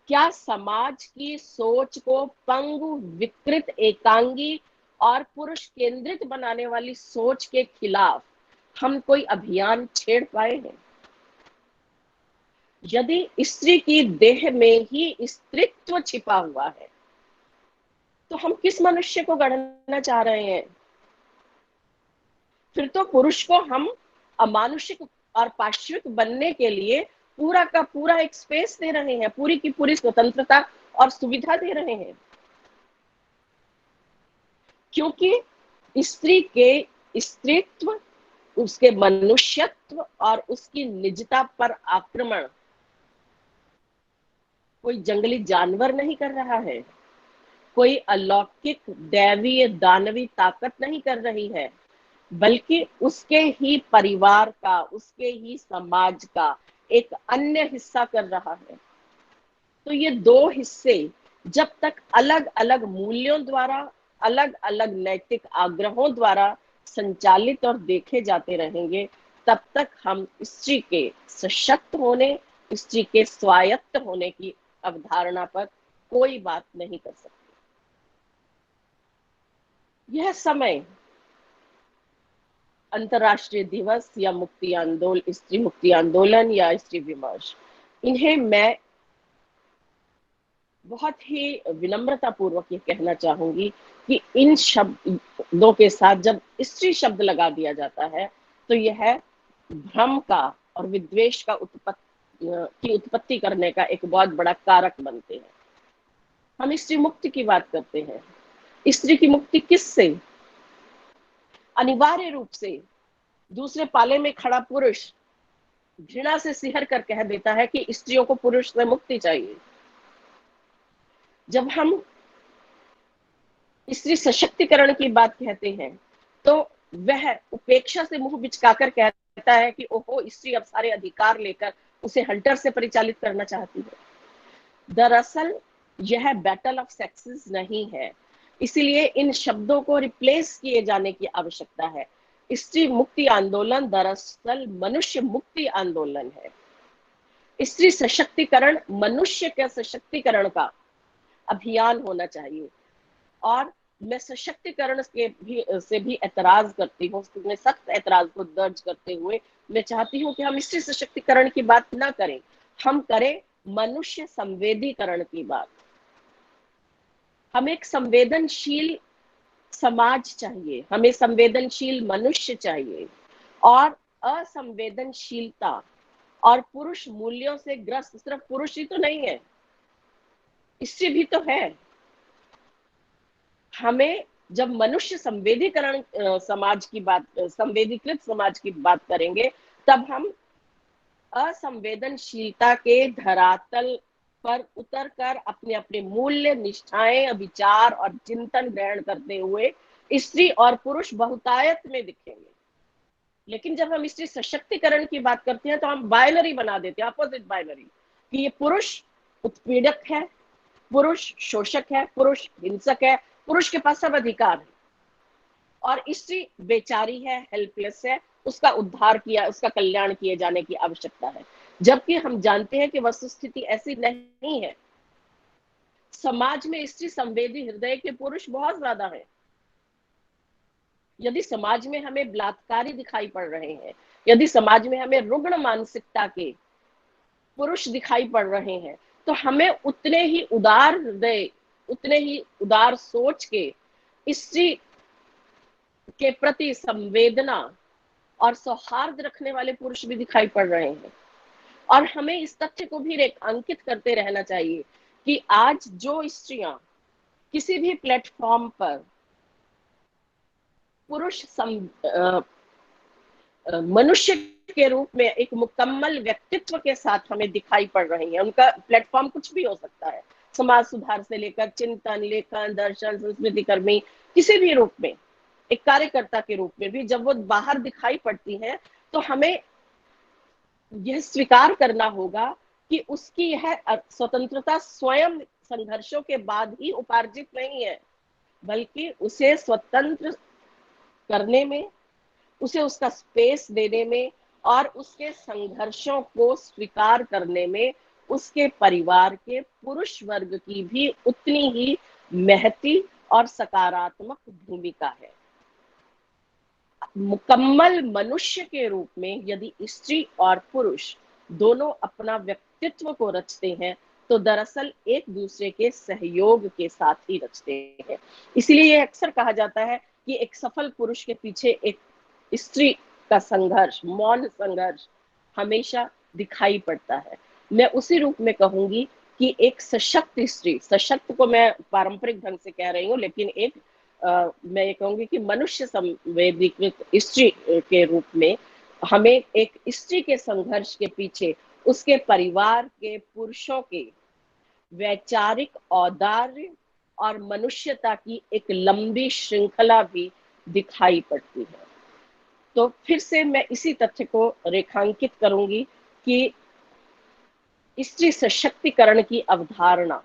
Speaker 6: क्या समाज की सोच को पंगु, विकृत, एकांगी और पुरुष केंद्रित बनाने वाली सोच के खिलाफ हम कोई अभियान छेड़ पाए हैं? यदि स्त्री की देह में ही स्त्रीत्व छिपा हुआ है, तो हम किस मनुष्य को गढ़ना चाह रहे हैं? फिर तो पुरुष को हम अमानुषिक और पाश्विक बनने के लिए पूरा का पूरा एक स्पेस दे रहे हैं, पूरी की पूरी स्वतंत्रता और सुविधा दे रहे हैं, क्योंकि स्त्री के स्त्रीत्व, उसके मनुष्यत्व और उसकी निजता पर आक्रमण कोई जंगली जानवर नहीं कर रहा है, कोई अलौकिक दैवीय दानवी ताकत नहीं कर रही है, बल्कि उसके ही परिवार का, उसके ही समाज का एक अन्य हिस्सा कर रहा है। तो ये दो हिस्से जब तक अलग अलग मूल्यों द्वारा, अलग अलग नैतिक आग्रहों द्वारा संचालित और देखे जाते रहेंगे, तब तक हम स्त्री के सशक्त होने, स्त्री के स्वायत्त होने की अवधारणा पर कोई बात नहीं कर सकते। यह समय अंतर्राष्ट्रीय दिवस या मुक्ति आंदोलन, स्त्री मुक्ति आंदोलन या स्त्री विमर्श, इन्हें मैं बहुत ही विनम्रता पूर्वक ये कहना चाहूंगी कि इन शब्दों के साथ जब स्त्री शब्द लगा दिया जाता है, तो यह भ्रम का और विद्वेष का उत्पत्ति करने का एक बहुत बड़ा कारक बनते हैं। हम स्त्री मुक्ति की बात करते हैं, स्त्री की मुक्ति किससे? अनिवार्य रूप से दूसरे पाले में खड़ा पुरुष घृणा से सिहर कर कह देता है कि स्त्रियों को पुरुष से मुक्ति चाहिए। जब हम स्त्री सशक्तिकरण की बात कहते हैं, तो वह उपेक्षा से मुंह बिचकाकर कहता है कि ओहो, स्त्री अब सारे अधिकार लेकर उसे हंटर से परिचालित करना चाहती है। दरअसल यह बैटल ऑफ सेक्सेस नहीं है, इसीलिए इन शब्दों को रिप्लेस किए जाने की आवश्यकता है। स्त्री मुक्ति आंदोलन दरअसल मनुष्य मुक्ति आंदोलन है। स्त्री सशक्तिकरण मनुष्य के सशक्तिकरण का अभियान होना चाहिए। और मैं सशक्तिकरण से भी ऐतराज करती हूँ, उसमें सख्त ऐतराज को दर्ज करते हुए मैं चाहती हूँ कि हम स्त्री सशक्तिकरण की बात ना करें, हम करें मनुष्य संवेदीकरण की बात। हमें एक संवेदनशील समाज चाहिए, हमें संवेदनशील मनुष्य चाहिए, और असंवेदनशीलता और पुरुष मूल्यों से ग्रस्त सिर्फ पुरुष ही तो नहीं है, स्त्री भी तो है। हमें जब मनुष्य संवेदीकरण समाज की बात, संवेदीकृत समाज की बात करेंगे, तब हम असंवेदनशीलता के धरातल पर उतरकर अपने अपने मूल्य, निष्ठाएं, विचार और चिंतन ग्रहण करते हुए स्त्री और पुरुष बहुतायत में दिखेंगे। लेकिन जब हम स्त्री सशक्तिकरण की बात करते हैं, तो हम बाइनरी बना देते हैं, अपोजिट बाइनरी, कि ये पुरुष उत्पीड़क है, पुरुष शोषक है, पुरुष हिंसक है, पुरुष के पास सब अधिकार है, और स्त्री बेचारी है, हेल्पलेस है, उसका उद्धार किया, उसका कल्याण किए जाने की आवश्यकता है। जबकि हम जानते हैं कि वस्तुस्थिति ऐसी नहीं है। समाज में स्त्री संवेदी हृदय के पुरुष बहुत ज्यादा हैं। यदि समाज में हमें बलात्कारी दिखाई पड़ रहे हैं, यदि समाज में हमें रुग्ण मानसिकता के पुरुष दिखाई पड़ रहे हैं, तो हमें उतने ही उदार हृदय, उतने ही उदार सोच के स्त्री के प्रति संवेदना और सौहार्द रखने वाले पुरुष भी दिखाई पड़ रहे हैं। और हमें इस तथ्य को भी रेखांकित करते रहना चाहिए कि आज जो स्त्रियां किसी भी प्लेटफॉर्म पर पुरुष मनुष्य के रूप में एक मुकम्मल व्यक्तित्व के साथ हमें दिखाई पड़ रही है, उनका प्लेटफॉर्म कुछ भी हो सकता है, समाज सुधार से लेकर चिंतन, लेखन, दर्शन, संस्कृति कर्मी, किसी भी रूप में, एक कार्यकर्ता के रूप में भी जब वो बाहर दिखाई पड़ती हैं, तो हमें यह स्वीकार करना होगा कि उसकी यह स्वतंत्रता स्वयं संघर्षों के बाद ही उपार्जित नहीं है, बल्कि उसे स्वतंत्र करने में, उसे उसका स्पेस देने में और उसके संघर्षों को स्वीकार करने में उसके परिवार के पुरुष वर्ग की भी उतनी ही महती और सकारात्मक भूमिका है। मुकम्मल मनुष्य के रूप में यदि स्त्री और पुरुष दोनों अपना व्यक्तित्व को रचते हैं, तो दरअसल एक दूसरे के सहयोग के साथ ही रचते हैं। इसीलिए यह अक्सर कहा जाता है कि एक सफल पुरुष के पीछे एक स्त्री का संघर्ष, मौन संघर्ष हमेशा दिखाई पड़ता है। मैं उसी रूप में कहूंगी कि एक सशक्त स्त्री, सशक्त को मैं पारंपरिक ढंग से कह रही हूँ, लेकिन एक मैं ये कहूंगी कि मनुष्य संवेदीकृत स्त्री के रूप में हमें एक स्त्री के संघर्ष के पीछे उसके परिवार के पुरुषों के वैचारिक औदार्य और मनुष्यता की एक लंबी श्रृंखला भी दिखाई पड़ती है। तो फिर से मैं इसी तथ्य को रेखांकित करूंगी कि स्त्री सशक्तिकरण की अवधारणा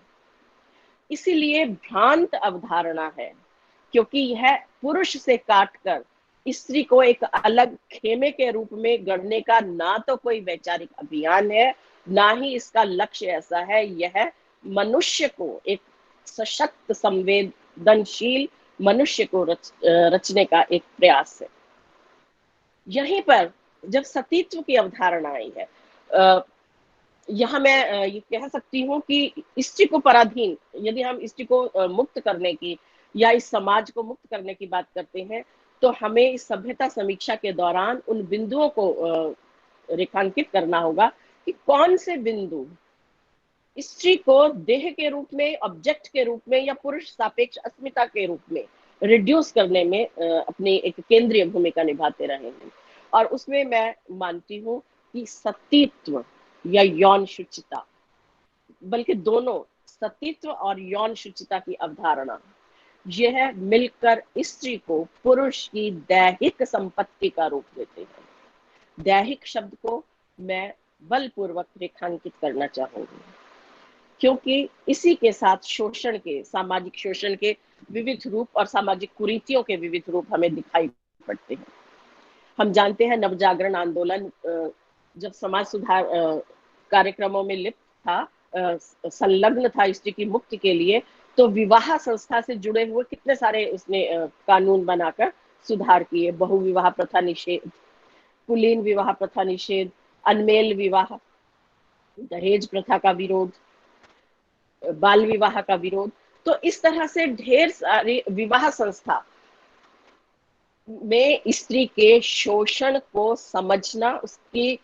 Speaker 6: इसीलिए भ्रांत अवधारणा है क्योंकि यह पुरुष से काटकर स्त्री को एक अलग खेमे के रूप में गढ़ने का ना तो कोई वैचारिक अभियान है, ना ही इसका लक्ष्य ऐसा है। यह मनुष्य को, एक सशक्त संवेदनशील मनुष्य को रचने का एक प्रयास है। यहीं पर जब सतीत्व की अवधारणा आई है, यहाँ मैं ये कह सकती हूँ कि स्त्री को पराधीन, यदि हम स्त्री को मुक्त करने की या इस समाज को मुक्त करने की बात करते हैं, तो हमें इस सभ्यता समीक्षा के दौरान उन बिंदुओं को रेखांकित करना होगा कि कौन से बिंदु स्त्री को देह के रूप में, ऑब्जेक्ट के रूप में या पुरुष सापेक्ष अस्मिता के रूप में रिड्यूस करने में अपनी एक केंद्रीय भूमिका निभाते रहे हैं। और उसमें मैं मानती हूँ कि सतीत्व या यौन शुचिता, बल्कि दोनों सतीत्व और यौन शुचिता की अवधारणा, यह मिलकर स्त्री को पुरुष की दैहिक संपत्ति का रूप देते हैं। दैहिक शब्द को मैं बलपूर्वक रेखांकित करना चाहूंगी क्योंकि इसी के साथ शोषण के, सामाजिक शोषण के विविध रूप और सामाजिक कुरीतियों के विविध रूप हमें दिखाई पड़ते हैं। हम जानते हैं नवजागरण आंदोलन जब समाज सुधार कार्यक्रमों में लिप्त था, संलग्न था स्त्री की मुक्ति के लिए, तो विवाह संस्था से जुड़े हुए कितने सारे उसने कानून बनाकर सुधार किए। बहुविवाह प्रथा निषेध, कुलीन विवाह प्रथा निषेध, अनमेल विवाह, दहेज प्रथा का विरोध, बाल विवाह का विरोध। तो इस तरह से ढेर सारी विवाह संस्था में स्त्री के शोषण को समझना, उसकी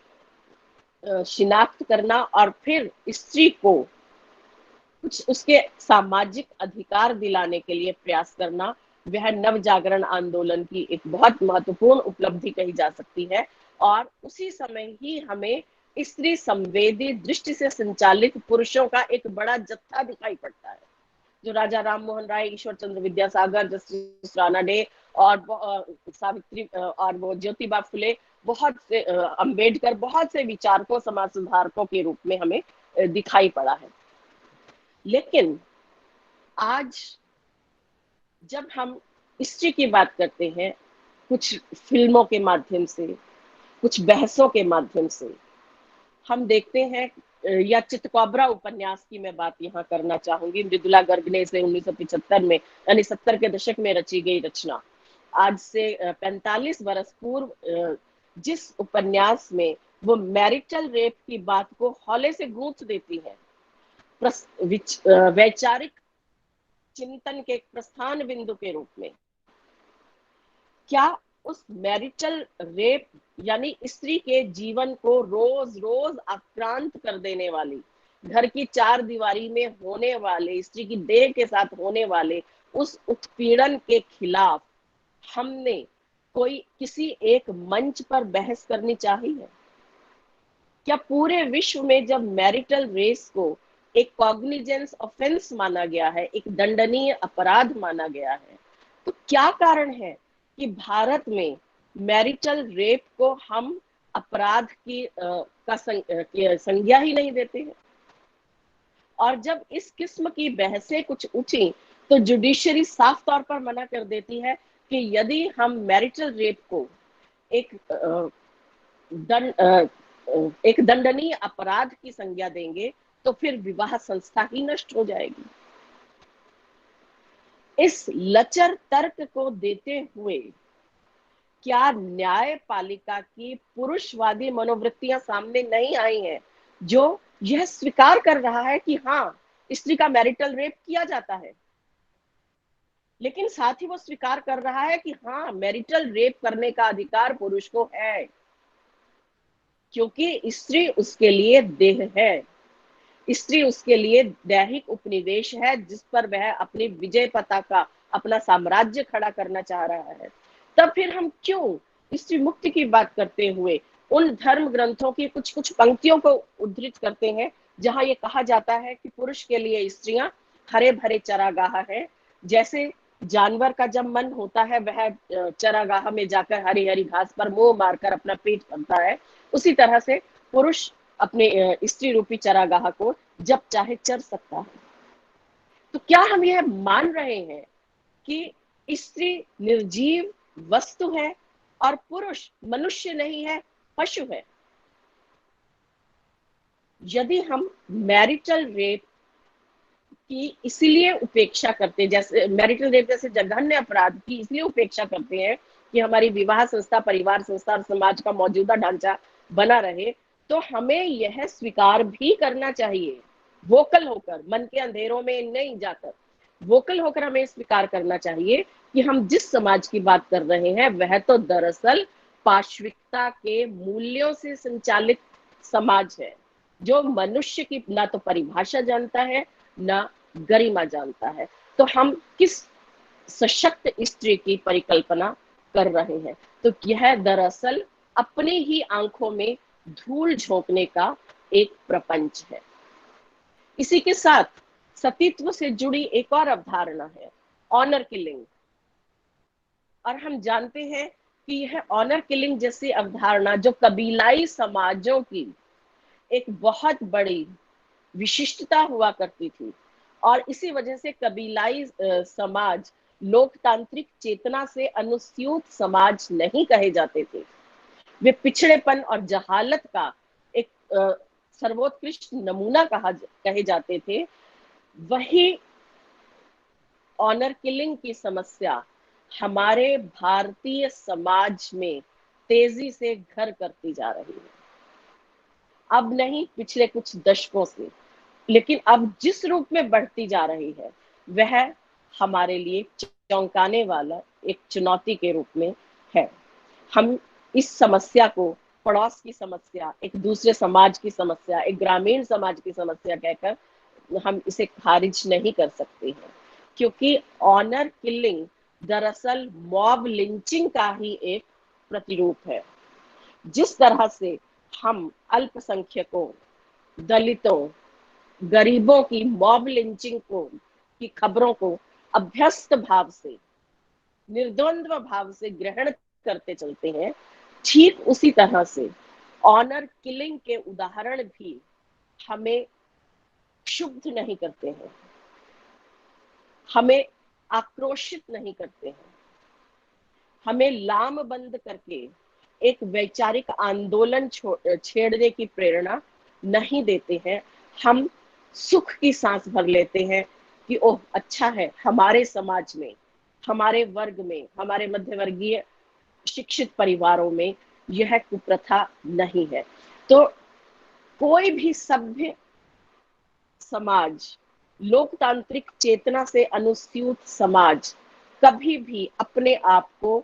Speaker 6: शिनाख्त करना और फिर स्त्री को कुछ उसके सामाजिक अधिकार दिलाने के लिए प्रयास करना, वह नवजागरण आंदोलन की एक बहुत महत्वपूर्ण उपलब्धि कही जा सकती है। और उसी समय ही हमें स्त्री संवेदी दृष्टि से संचालित पुरुषों का एक बड़ा जत्था दिखाई पड़ता है, जो राजा राम मोहन राय, ईश्वर चंद्र विद्यासागर, जस्टिस राणा डे और सावित्री और वो ज्योतिबा फुले, बहुत से अंबेडकर, बहुत से विचारकों, समाज सुधारकों के रूप में हमें दिखाई पड़ा है। लेकिन आज जब हम स्त्री की बात करते हैं, कुछ फिल्मों के माध्यम से, कुछ बहसों के माध्यम से, हम देखते हैं, या चितकौबरा उपन्यास की मैं बात यहाँ करना चाहूंगी, मृदुला गर्ग ने इसे 1975 में यानी 70 के दशक में रची गई रचना। आज से 45 बरस पूर्व जिस उपन्यास में वो मैरिटल रेप की बात को हौले से गूंथ देती है, वैचारिक चिंतन के प्रस्थान बिंदु के रूप में, क्या उस मैरिटल रेप यानी स्त्री के जीवन को रोज रोज आक्रांत कर देने वाली, घर की चार दीवारी में होने वाले, स्त्री की देह के साथ होने वाले उस उत्पीड़न के खिलाफ हमने कोई किसी एक मंच पर बहस करनी चाहिए? क्या पूरे विश्व में जब मैरिटल रेस को एक कॉग्निजेंस ऑफेंस माना गया है, एक दंडनीय अपराध माना गया है, तो क्या कारण है कि भारत में मैरिटल रेप को हम अपराध की संज्ञा ही नहीं देते हैं? और जब इस किस्म की बहसें कुछ उठी तो जुडिशरी साफ तौर पर मना कर देती है कि यदि हम मैरिटल रेप को एक दंडनीय अपराध की संज्ञा देंगे तो फिर विवाह संस्था ही नष्ट हो जाएगी। इस लचर तर्क को देते हुए क्या न्यायपालिका की पुरुषवादी मनोवृत्तियां सामने नहीं आई हैं, जो यह स्वीकार कर रहा है कि हाँ, स्त्री का मैरिटल रेप किया जाता है, लेकिन साथ ही वो स्वीकार कर रहा है कि हाँ, मैरिटल रेप करने का अधिकार पुरुष को है, क्योंकि स्त्री उसके लिए देह है, स्त्री उसके लिए दैहिक उपनिवेश है जिस पर वह अपनी विजय पताका, अपना साम्राज्य खड़ा करना चाह रहा है। तब फिर हम क्यों स्त्री मुक्ति की बात करते हुए उन धर्म ग्रंथों की कुछ कुछ पंक्तियों को उद्धृत करते हैं जहां ये कहा जाता है कि पुरुष के लिए स्त्रियां हरे भरे चरागाह है, जैसे जानवर का जब मन होता है वह चरागाह में जाकर हरी हरी घास पर मुंह मारकर अपना पेट भरता है, उसी तरह से पुरुष अपने स्त्री रूपी चरागाह को जब चाहे चर सकता है। तो क्या हम यह मान रहे हैं कि स्त्री निर्जीव वस्तु है और पुरुष मनुष्य नहीं है, पशु है? यदि हम मैरिटल रेप की इसलिए उपेक्षा करते, जैसे मैरिटल रेप जैसे जघन्य अपराध की इसलिए उपेक्षा करते हैं कि हमारी विवाह संस्था, परिवार संस्था और समाज का मौजूदा ढांचा बना रहे, तो हमें यह स्वीकार भी करना चाहिए, वोकल होकर, मन के अंधेरों में नहीं जाकर, वोकल होकर हमें स्वीकार करना चाहिए कि हम जिस समाज की बात कर रहे हैं वह तो दरअसल पाश्विकता के मूल्यों से संचालित समाज है, जो मनुष्य की ना तो परिभाषा जानता है ना गरिमा जानता है। तो हम किस सशक्त स्त्री की परिकल्पना कर रहे हैं? तो यह दरअसल अपनी ही आंखों में धूल झोंकने का एक प्रपंच है। इसी के साथ सतीत्व से जुड़ी एक और अवधारणा है, ऑनर किलिंग। और हम जानते हैं कि यह ऑनर किलिंग जैसी अवधारणा जो कबीलाई समाजों की एक बहुत बड़ी विशिष्टता हुआ करती थी, और इसी वजह से कबीलाई समाज लोकतांत्रिक चेतना से अनुस्यूत समाज नहीं कहे जाते थे, वे पिछड़ेपन और जहालत का एक सर्वोत्कृष्ट नमूना कहे जाते थे। वही ऑनर किलिंग की समस्या हमारे भारतीय समाज में तेजी से घर करती जा रही है। अब नहीं, पिछले कुछ दशकों से, लेकिन अब जिस रूप में बढ़ती जा रही है वह हमारे लिए चौंकाने वाला एक चुनौती के रूप में है। हम इस समस्या को पड़ोस की समस्या, एक दूसरे समाज की समस्या, एक ग्रामीण समाज की समस्या कहकर हम इसे खारिज नहीं कर सकते हैं, क्योंकि ऑनर किलिंग दरअसल मॉब लिंचिंग का ही एक प्रतिरूप है। जिस तरह से हम अल्पसंख्यकों, दलितों, गरीबों की मॉब लिंचिंग की खबरों को अभ्यस्त भाव से, निर्द्वंद्व भाव से ग्रहण करते चलते हैं, ठीक उसी तरह से ऑनर किलिंग के उदाहरण भी हमें क्षुब्ध नहीं करते हैं, हमें आक्रोशित नहीं करते हैं, हमें लामबंद करके एक वैचारिक आंदोलन छेड़ने की प्रेरणा नहीं देते हैं, हम सुख की सांस भर लेते हैं कि ओह अच्छा है, हमारे समाज में, हमारे वर्ग में, हमारे मध्यवर्गीय शिक्षित परिवारों में यह कुप्रथा नहीं है। तो कोई भी सभ्य समाज, लोकतांत्रिक चेतना से अनुस्यूत समाज कभी भी अपने आप को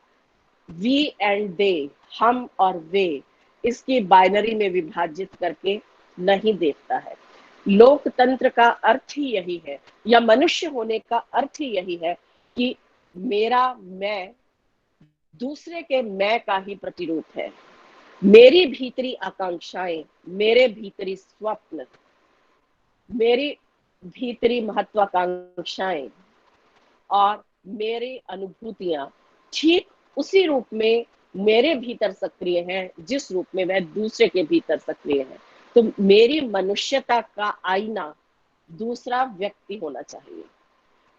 Speaker 6: वी एंड दे, हम और वे, इसकी बाइनरी में विभाजित करके नहीं देखता है। लोकतंत्र का अर्थ ही यही है, या मनुष्य होने का अर्थ ही यही है कि मेरा मैं दूसरे के मैं का ही प्रतिरूप है। मेरी भीतरी आकांक्षाएं, मेरे भीतरी स्वप्न, मेरी भीतरी महत्वाकांक्षाएं और मेरी अनुभूतियां ठीक उसी रूप में मेरे भीतर सक्रिय हैं जिस रूप में वह दूसरे के भीतर सक्रिय है। तो मेरी मनुष्यता का आईना दूसरा व्यक्ति होना चाहिए।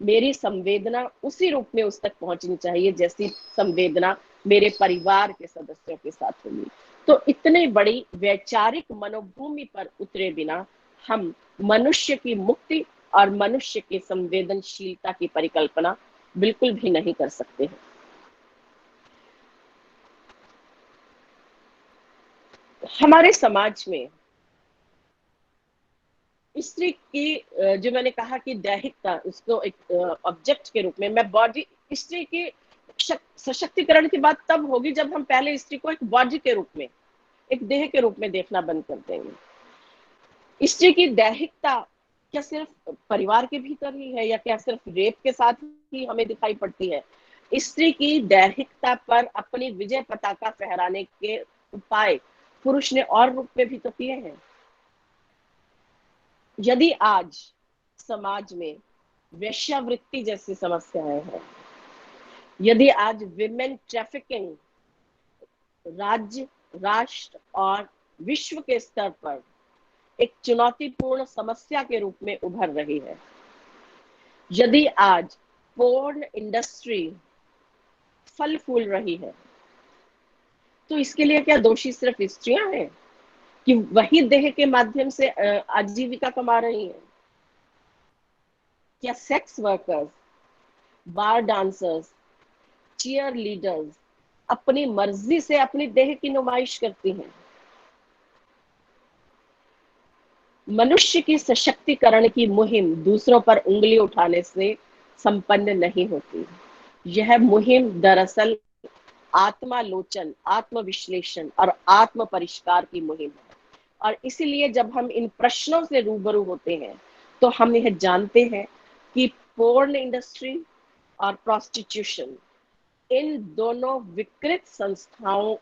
Speaker 6: मेरी संवेदना उसी रूप में उस तक पहुंचनी चाहिए जैसी संवेदना मेरे परिवार के सदस्यों के साथ होगी। तो इतने बड़ी वैचारिक मनोभूमि पर उतरे बिना हम मनुष्य की मुक्ति और मनुष्य की संवेदनशीलता की परिकल्पना बिल्कुल भी नहीं कर सकते हैं। हमारे समाज में स्त्री की जो मैंने कहा कि दैहिकता, उसको एक ऑब्जेक्ट के रूप में, मैं बॉडी, स्त्री की सशक्तिकरण की बात तब होगी जब हम पहले स्त्री को एक बॉडी के रूप में, एक देह के रूप में देखना बंद कर देंगे। स्त्री की दैहिकता क्या सिर्फ परिवार के भीतर ही है, या क्या सिर्फ रेप के साथ ही हमें दिखाई पड़ती है? स्त्री की दैहिकता पर अपनी विजय पताका फहराने के उपाय पुरुष ने और रूप में भी तो किए हैं। यदि आज समाज में वेश्यावृत्ति जैसी समस्याएं हैं, यदि आज विमेन ट्रैफिकिंग राज्य, राष्ट्र और विश्व के स्तर पर एक चुनौतीपूर्ण समस्या के रूप में उभर रही है, यदि आज पोर्न इंडस्ट्री फल फूल रही है, तो इसके लिए क्या दोषी सिर्फ स्त्रियां हैं कि वही देह के माध्यम से आजीविका कमा रही हैं? क्या सेक्स वर्कर्स, बार डांसर्स, चीयर लीडर्स अपनी मर्जी से अपनी देह की नुमाइश करती हैं? मनुष्य की सशक्तिकरण की मुहिम दूसरों पर उंगली उठाने से संपन्न नहीं होती। यह मुहिम दरअसल आत्मालोचन, आत्मविश्लेषण और आत्म परिष्कार की मुहिम है। और इसीलिए जब हम इन प्रश्नों से रूबरू होते हैं तो हम यह जानते हैं कि पोर्न इंडस्ट्री और प्रोस्टिट्यूशन, इन दोनों विकृत संस्थाओं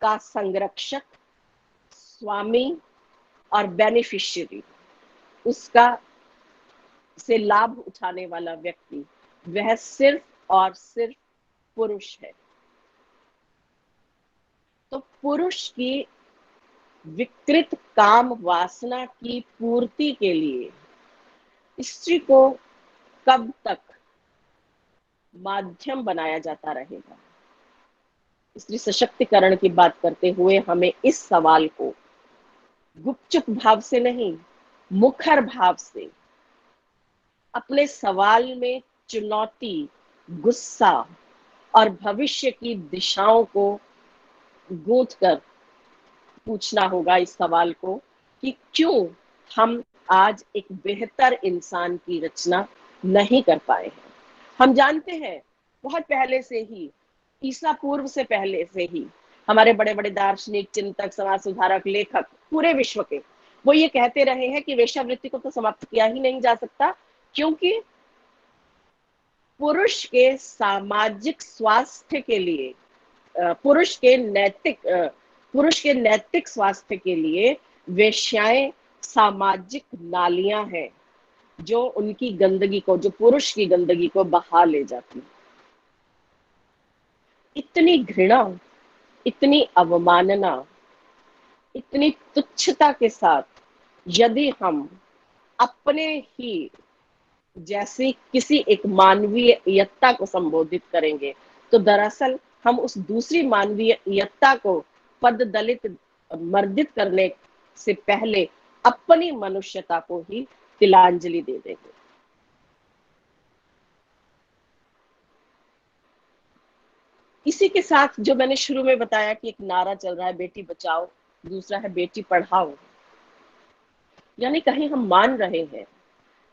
Speaker 6: का संरक्षक, स्वामी और बेनिफिशियरी, उसका से लाभ उठाने वाला व्यक्ति, वह सिर्फ और सिर्फ पुरुष है। तो पुरुष की विकृत काम वासना की पूर्ति के लिए स्त्री को कब तक माध्यम बनाया जाता रहेगा? स्त्री सशक्तिकरण की बात करते हुए हमें इस सवाल को गुपचुप भाव से नहीं, मुखर भाव से, अपने सवाल में चुनौती, गुस्सा और भविष्य की दिशाओं को गूंथ कर पूछना होगा इस सवाल को कि क्यों हम आज एक बेहतर इंसान की रचना नहीं कर पाए हैं। हम जानते हैं बहुत पहले से ही, ईसा पूर्व से पहले से ही हमारे बड़े बड़े दार्शनिक, चिंतक, समाज सुधारक, लेखक पूरे विश्व के, वो ये कहते रहे हैं कि वेश्यावृत्ति को तो समाप्त किया ही नहीं जा सकता, क्योंकि पुरुष के सामाजिक स्वास्थ्य के लिए, पुरुष के नैतिक स्वास्थ्य के लिए वेश्याएं सामाजिक नालियां हैं जो उनकी गंदगी को, जो पुरुष की गंदगी को बहा ले जाती है। इतनी घृणा, इतनी अवमानना, इतनी तुच्छता के साथ यदि हम अपने ही जैसी किसी एक मानवीयता को संबोधित करेंगे तो दरअसल हम उस दूसरी मानवीयता को पद दलित, मर्दित करने से पहले अपनी मनुष्यता को ही तिलांजलि दे देंगे। इसी के साथ जो मैंने शुरू में बताया कि एक नारा चल रहा है बेटी बचाओ, दूसरा है बेटी पढ़ाओ, यानी कहीं हम मान रहे हैं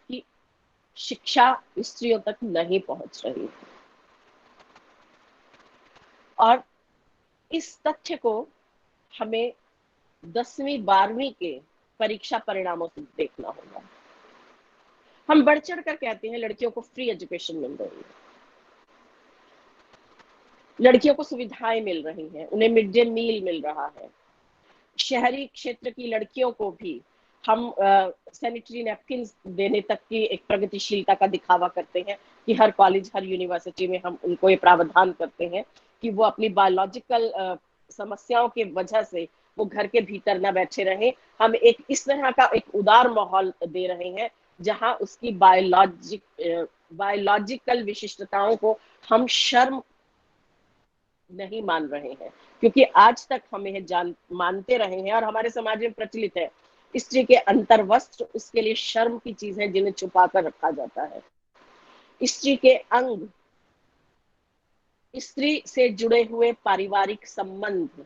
Speaker 6: कि शिक्षा स्त्रियों तक नहीं पहुंच रही है। और इस तथ्य को हमें 10वीं 12वीं के परीक्षा परिणामों से देखना होगा। हम बढ़ चढ़ कर कहते हैं लड़कियों को फ्री एजुकेशन मिल रही है, लड़कियों को सुविधाएं मिल रही हैं, उन्हें मिड डे मील मिल रहा है। शहरी क्षेत्र की लड़कियों को भी हम सैनिटरी नैपकिन देने तक की एक प्रगतिशीलता का दिखावा करते हैं कि हर कॉलेज हर यूनिवर्सिटी में हम उनको ये प्रावधान करते हैं कि वो अपनी बायोलॉजिकल समस्याओं के वजह से वो घर के भीतर ना बैठे रहें। हम एक इस तरह का एक उदार माहौल दे रहे हैं जहां उसकी बायोलॉजिकल विशिष्टताओं को हम शर्म नहीं मान रहे हैं, क्योंकि आज तक हमें मानते रहे हैं और हमारे समाज में प्रचलित है स्त्री के अंतर्वस्त्र उसके लिए शर्म की चीज है जिन्हें छुपा कर रखा जाता है। स्त्री के अंग, स्त्री से जुड़े हुए पारिवारिक संबंध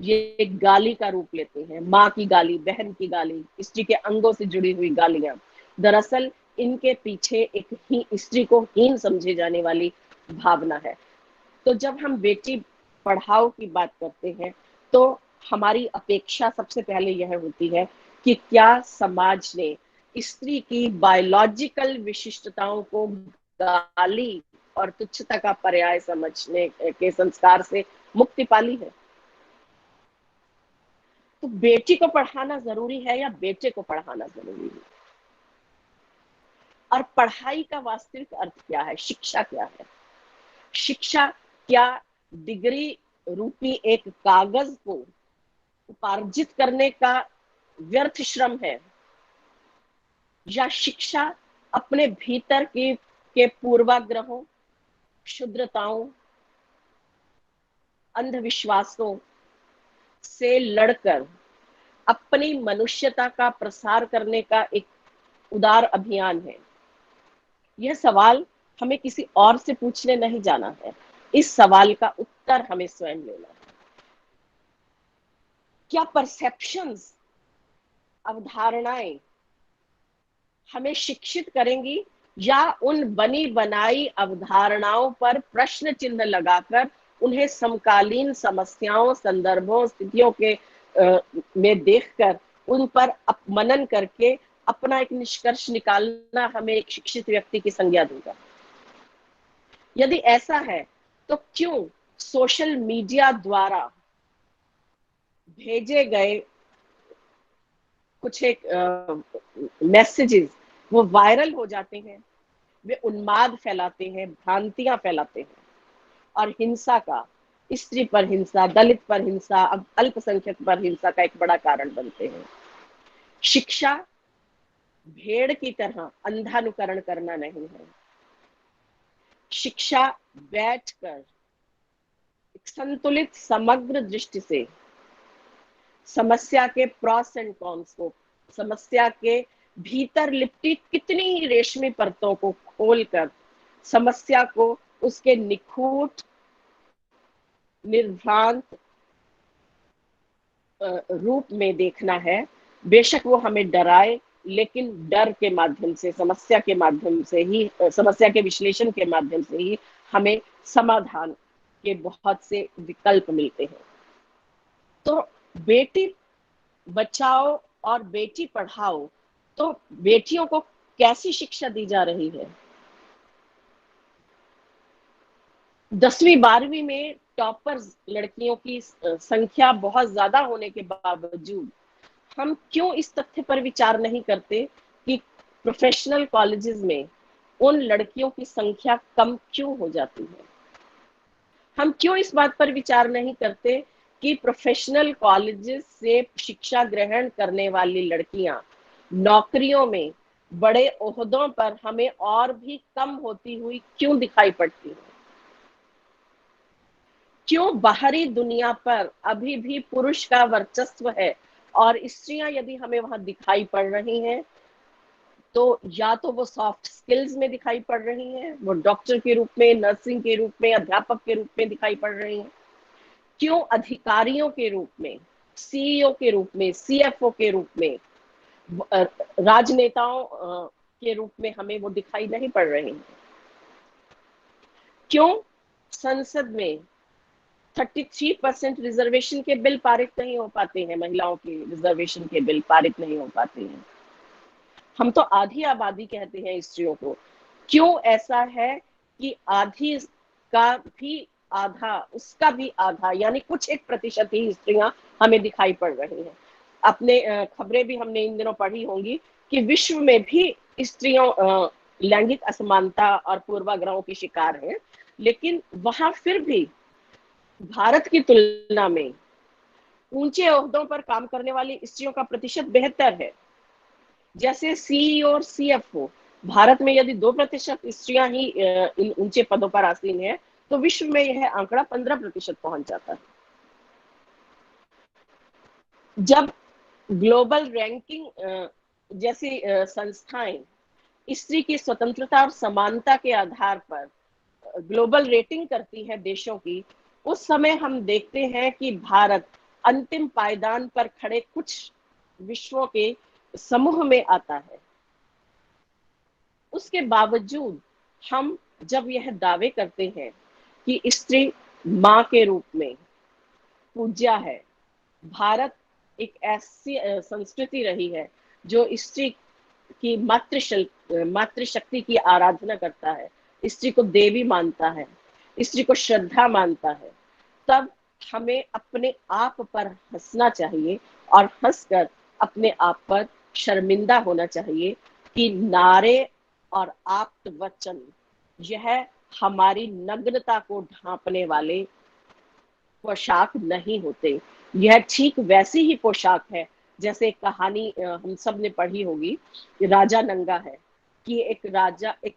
Speaker 6: ये गाली का रूप लेते हैं। माँ की गाली, बहन की गाली, स्त्री के अंगों से जुड़ी हुई गालियां, दरअसल इनके पीछे एक ही स्त्री को हीन समझे जाने वाली भावना है। तो जब हम बेटी पढ़ाओ की बात करते हैं तो हमारी अपेक्षा सबसे पहले यह होती है कि क्या समाज ने स्त्री की बायोलॉजिकल विशिष्टताओं को गाली और तुच्छता का पर्याय समझने के संस्कार से मुक्ति पाली है। तो बेटी को पढ़ाना जरूरी है या बेटे को पढ़ाना जरूरी है? और पढ़ाई का वास्तविक अर्थ क्या है? शिक्षा क्या है? शिक्षा क्या डिग्री रूपी एक कागज को उपार्जित करने का व्यर्थ श्रम है, या शिक्षा अपने भीतर के पूर्वाग्रहों, क्षुद्रताओं, अंधविश्वासों से लड़कर अपनी मनुष्यता का प्रसार करने का एक उदार अभियान है? यह सवाल हमें किसी और से पूछने नहीं जाना है, इस सवाल का उत्तर हमें स्वयं लेना है। क्या परसेप्शंस, अवधारणाएं हमें शिक्षित करेंगी या उन बनी बनाई अवधारणाओं पर प्रश्न चिन्ह लगाकर उन्हें समकालीन समस्याओं, संदर्भों, स्थितियों के में देखकर उन पर मनन करके अपना एक निष्कर्ष निकालना हमें एक शिक्षित व्यक्ति की संज्ञा देगा? यदि ऐसा है तो क्यों सोशल मीडिया द्वारा भेजे गए कुछ एक मैसेजेस वो वायरल हो जाते हैं, वे उन्माद फैलाते हैं, भ्रांतियां फैलाते हैं और हिंसा का, स्त्री पर हिंसा, दलित पर हिंसा, अल्पसंख्यक पर हिंसा का एक बड़ा कारण बनते हैं। शिक्षा भेड़ की तरह अंधानुकरण करना नहीं है। शिक्षा बैठकर एक संतुलित समग्र दृष्टि से समस्या के प्रॉस एंड कॉन्स को, समस्या के भीतर लिपटी कितनी ही रेशमी परतों को खोलकर समस्या को उसके निखूट, निर्भ्रांत रूप में देखना है। बेशक वो हमें डराए, लेकिन डर के माध्यम से, समस्या के माध्यम से ही, समस्या के विश्लेषण के माध्यम से ही हमें समाधान के बहुत से विकल्प मिलते हैं। तो बेटी बचाओ और बेटी पढ़ाओ, तो बेटियों को कैसी शिक्षा दी जा रही है? 10वीं 12वीं में टॉपर्स लड़कियों की संख्या बहुत ज्यादा होने के बावजूद हम क्यों इस तथ्य पर विचार नहीं करते कि प्रोफेशनल कॉलेजेस में उन लड़कियों की संख्या कम क्यों हो जाती है? हम क्यों इस बात पर विचार नहीं करते कि प्रोफेशनल कॉलेजेस से शिक्षा ग्रहण करने वाली लड़कियां नौकरियों में बड़े ओहदों पर हमें और भी कम होती हुई क्यों दिखाई पड़ती है? क्यों बाहरी दुनिया पर अभी भी पुरुष का वर्चस्व है और स्त्रियां यदि हमें वहां दिखाई पड़ रही हैं तो या तो वो सॉफ्ट स्किल्स में दिखाई पड़ रही हैं, वो डॉक्टर के रूप में, नर्सिंग के रूप में, अध्यापक के रूप में दिखाई पड़ रही हैं, क्यों अधिकारियों के रूप में, सीईओ के रूप में, सीएफओ के रूप में, राजनेताओं के रूप में हमें वो दिखाई नहीं पड़ रही हैं? क्यों संसद में 33% रिजर्वेशन के बिल पारित नहीं हो पाते हैं, महिलाओं के रिजर्वेशन के बिल पारित नहीं हो पाते हैं? हम तो आधी आबादी कहते हैं स्त्रियों को, क्यों ऐसा है कि आधी का भी आधा, उसका भी आधा, यानी कुछ 1% ही स्त्रियां हमें दिखाई पड़ रही हैं? अपने खबरें भी हमने इन दिनों पढ़ी होंगी कि विश्व में भी स्त्रियों लैंगिक असमानता और पूर्वाग्रहों की शिकार हैं, लेकिन वहां फिर भी भारत की तुलना में ऊंचे ओहदों पर काम करने वाली स्त्रियों का प्रतिशत बेहतर है। जैसे सीईओ और सीएफओ, भारत में यदि 2% स्त्रियां ही इन ऊंचे पदों पर आसीन है, तो विश्व में यह आंकड़ा 15% पहुंच जाता है। जब ग्लोबल रैंकिंग जैसी संस्थाएं स्त्री की स्वतंत्रता और समानता के आधार पर ग्लोबल रेटिंग करती है देशों की, उस समय हम देखते हैं कि भारत अंतिम पायदान पर खड़े कुछ विश्वों के समूह में आता है। उसके बावजूद हम जब यह दावे करते हैं कि स्त्री मां के रूप में पूज्या है, भारत एक ऐसी संस्कृति रही है जो स्त्री की मातृशक्ति की आराधना करता है, स्त्री को देवी मानता है, स्त्री को श्रद्धा मानता है, तब हमें अपने आप पर हंसना चाहिए और हंसकर अपने आप पर शर्मिंदा होना चाहिए कि नारे और आप्त वचन यह हमारी नग्नता को ढांपने वाले पोशाक नहीं होते। यह ठीक वैसी ही पोशाक है जैसे एक कहानी हम सब ने पढ़ी होगी, राजा नंगा है, कि एक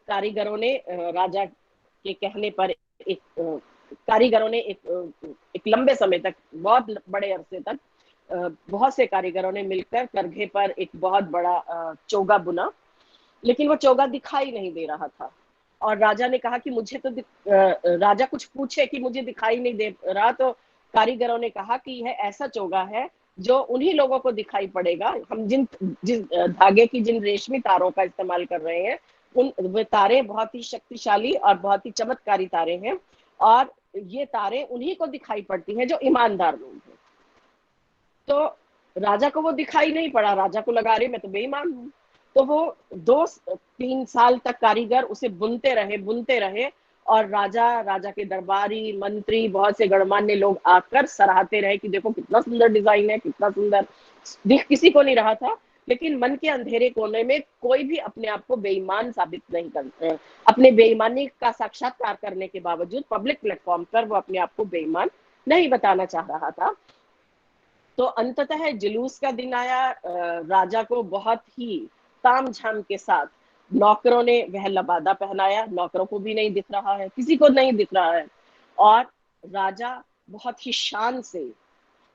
Speaker 6: कारीगरों ने राजा के कहने पर कारीगरों ने एक लंबे समय तक, बहुत बड़े अरसे तक बहुत से कारीगरों ने मिलकर करघे पर एक बहुत बड़ा चोगा बुना, लेकिन वो चोगा दिखाई नहीं दे रहा था। और राजा ने कहा कि मुझे तो राजा कुछ पूछे कि मुझे दिखाई नहीं दे रहा, तो कारीगरों ने कहा कि यह ऐसा चोगा है जो उन्हीं लोगों को दिखाई पड़ेगा, हम जिन धागे की, जिन रेशमी तारों का इस्तेमाल कर रहे हैं, वे तारे बहुत ही शक्तिशाली और बहुत ही चमत्कारी तारे हैं, और ये तारे उन्हीं को दिखाई पड़ती हैं जो ईमानदार लोग हैं। तो राजा को वो दिखाई नहीं पड़ा, राजा को लगा रही मैं तो बेईमान हूँ। तो वो 2-3 साल तक कारीगर उसे बुनते रहे और राजा के दरबारी, मंत्री, बहुत से गणमान्य लोग आकर सराहते रहे कि देखो कितना सुंदर डिजाइन है, कितना सुंदर। दिख किसी को नहीं रहा था, लेकिन मन के अंधेरे कोने में कोई भी अपने आप को बेईमान साबित नहीं कर, अपने बेईमानी का साक्षात्कार करने के बावजूद पब्लिक प्लेटफॉर्म पर वो अपने आप को बेईमान नहीं बताना चाह रहा था। तो अंततः जुलूस का दिन आया, राजा को बहुत ही तामझाम के साथ नौकरों ने वह लबादा पहनाया, नौकरों को भी नहीं दिख रहा है, किसी को नहीं दिख रहा है, और राजा बहुत ही शान से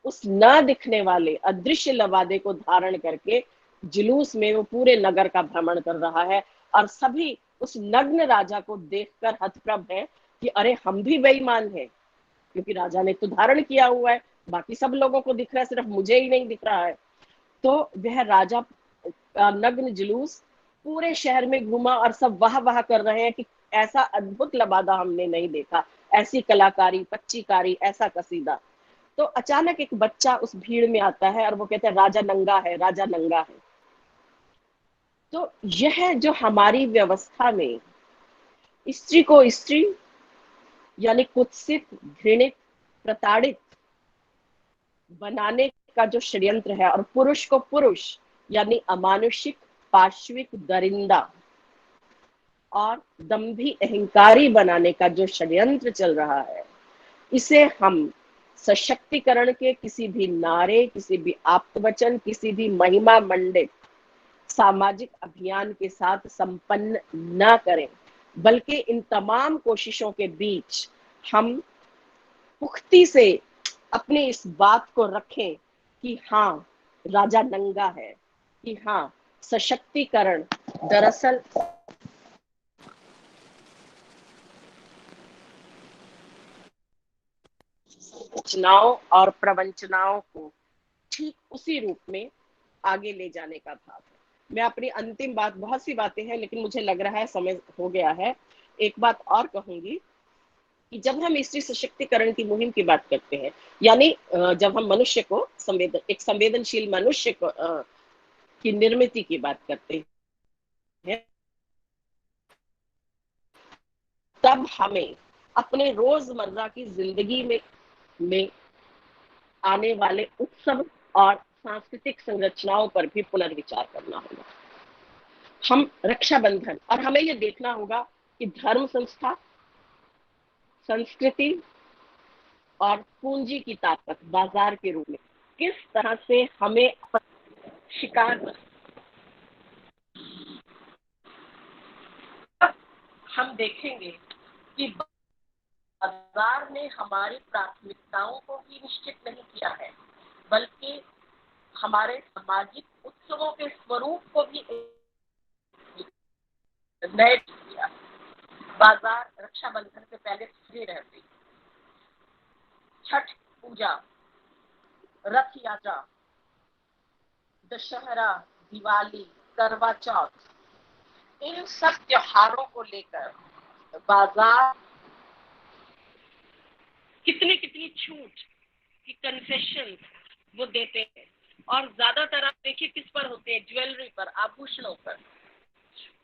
Speaker 6: उस न दिखने वाले अदृश्य लबादे को धारण करके जुलूस में वो पूरे नगर का भ्रमण कर रहा है, और सभी उस नग्न राजा को देखकर हतप्रभ हैं कि अरे हम भी बेईमान हैं, क्योंकि राजा ने तो धारण किया हुआ है, बाकी सब लोगों को दिख रहा है, सिर्फ मुझे ही नहीं दिख रहा है। तो वह राजा का नग्न जुलूस पूरे शहर में घूमा और सब वाह कर रहे हैं कि ऐसा अद्भुत लबादा हमने नहीं देखा, ऐसी कलाकारी, पच्चीकारी, ऐसा कसीदा। तो अचानक एक बच्चा उस भीड़ में आता है और वो कहता है राजा नंगा है, राजा नंगा है। तो यह जो हमारी व्यवस्था में स्त्री को स्त्री यानी कुत्सित, घृणित, प्रताड़ित बनाने का जो षड्यंत्र है, और पुरुष को पुरुष यानी अमानुषिक, पाश्विक, दरिंदा और दंभी, अहंकारी बनाने का जो षड्यंत्र चल रहा है, इसे हम सशक्तिकरण के किसी भी नारे, किसी भी आप्तवचन, किसी भी महिमा मंडित सामाजिक अभियान के साथ संपन्न न करें, बल्कि इन तमाम कोशिशों के बीच हम पुख्ती से अपनी इस बात को रखें कि हाँ, राजा नंगा है कि हाँ, सशक्तिकरण दरअसल रचनाओं और प्रवंचनाओं को ठीक उसी रूप में आगे ले जाने का भाव है। मैं अपनी अंतिम बात, बहुत सी बातें हैं लेकिन मुझे लग रहा है समय हो गया है, एक बात और कहूंगी कि जब हम स्त्री सशक्तिकरण की मुहिम की बात करते हैं, यानी जब हम मनुष्य को एक संवेदनशील मनुष्य को की निर्मिति की बात करते हैं, तब हमें अपने रोजमर्रा की जिंदगी में आने वाले उत्सव और सांस्कृतिक संरचनाओं पर भी पुनर्विचार करना होगा। हम रक्षाबंधन, और हमें यह देखना होगा कि धर्म संस्था, संस्कृति और पूंजी की ताकत बाजार के रूप में किस तरह से हमें शिकार हम देखेंगे कि बाजार ने हमारी प्राथमिकताओं को भी निश्चित नहीं किया है, बल्कि हमारे सामाजिक उत्सवों के स्वरूप को भी नए किया। बाजार रक्षाबंधन से पहले सजे रहते, छठ पूजा, रथ यात्रा, दशहरा, दिवाली, करवा चौथ, इन सब त्योहारों को लेकर बाजार कितनी छूट की कंसेशन वो देते हैं, और ज्यादातर आप देखिए किस पर होते हैं, ज्वेलरी पर, आभूषणों पर।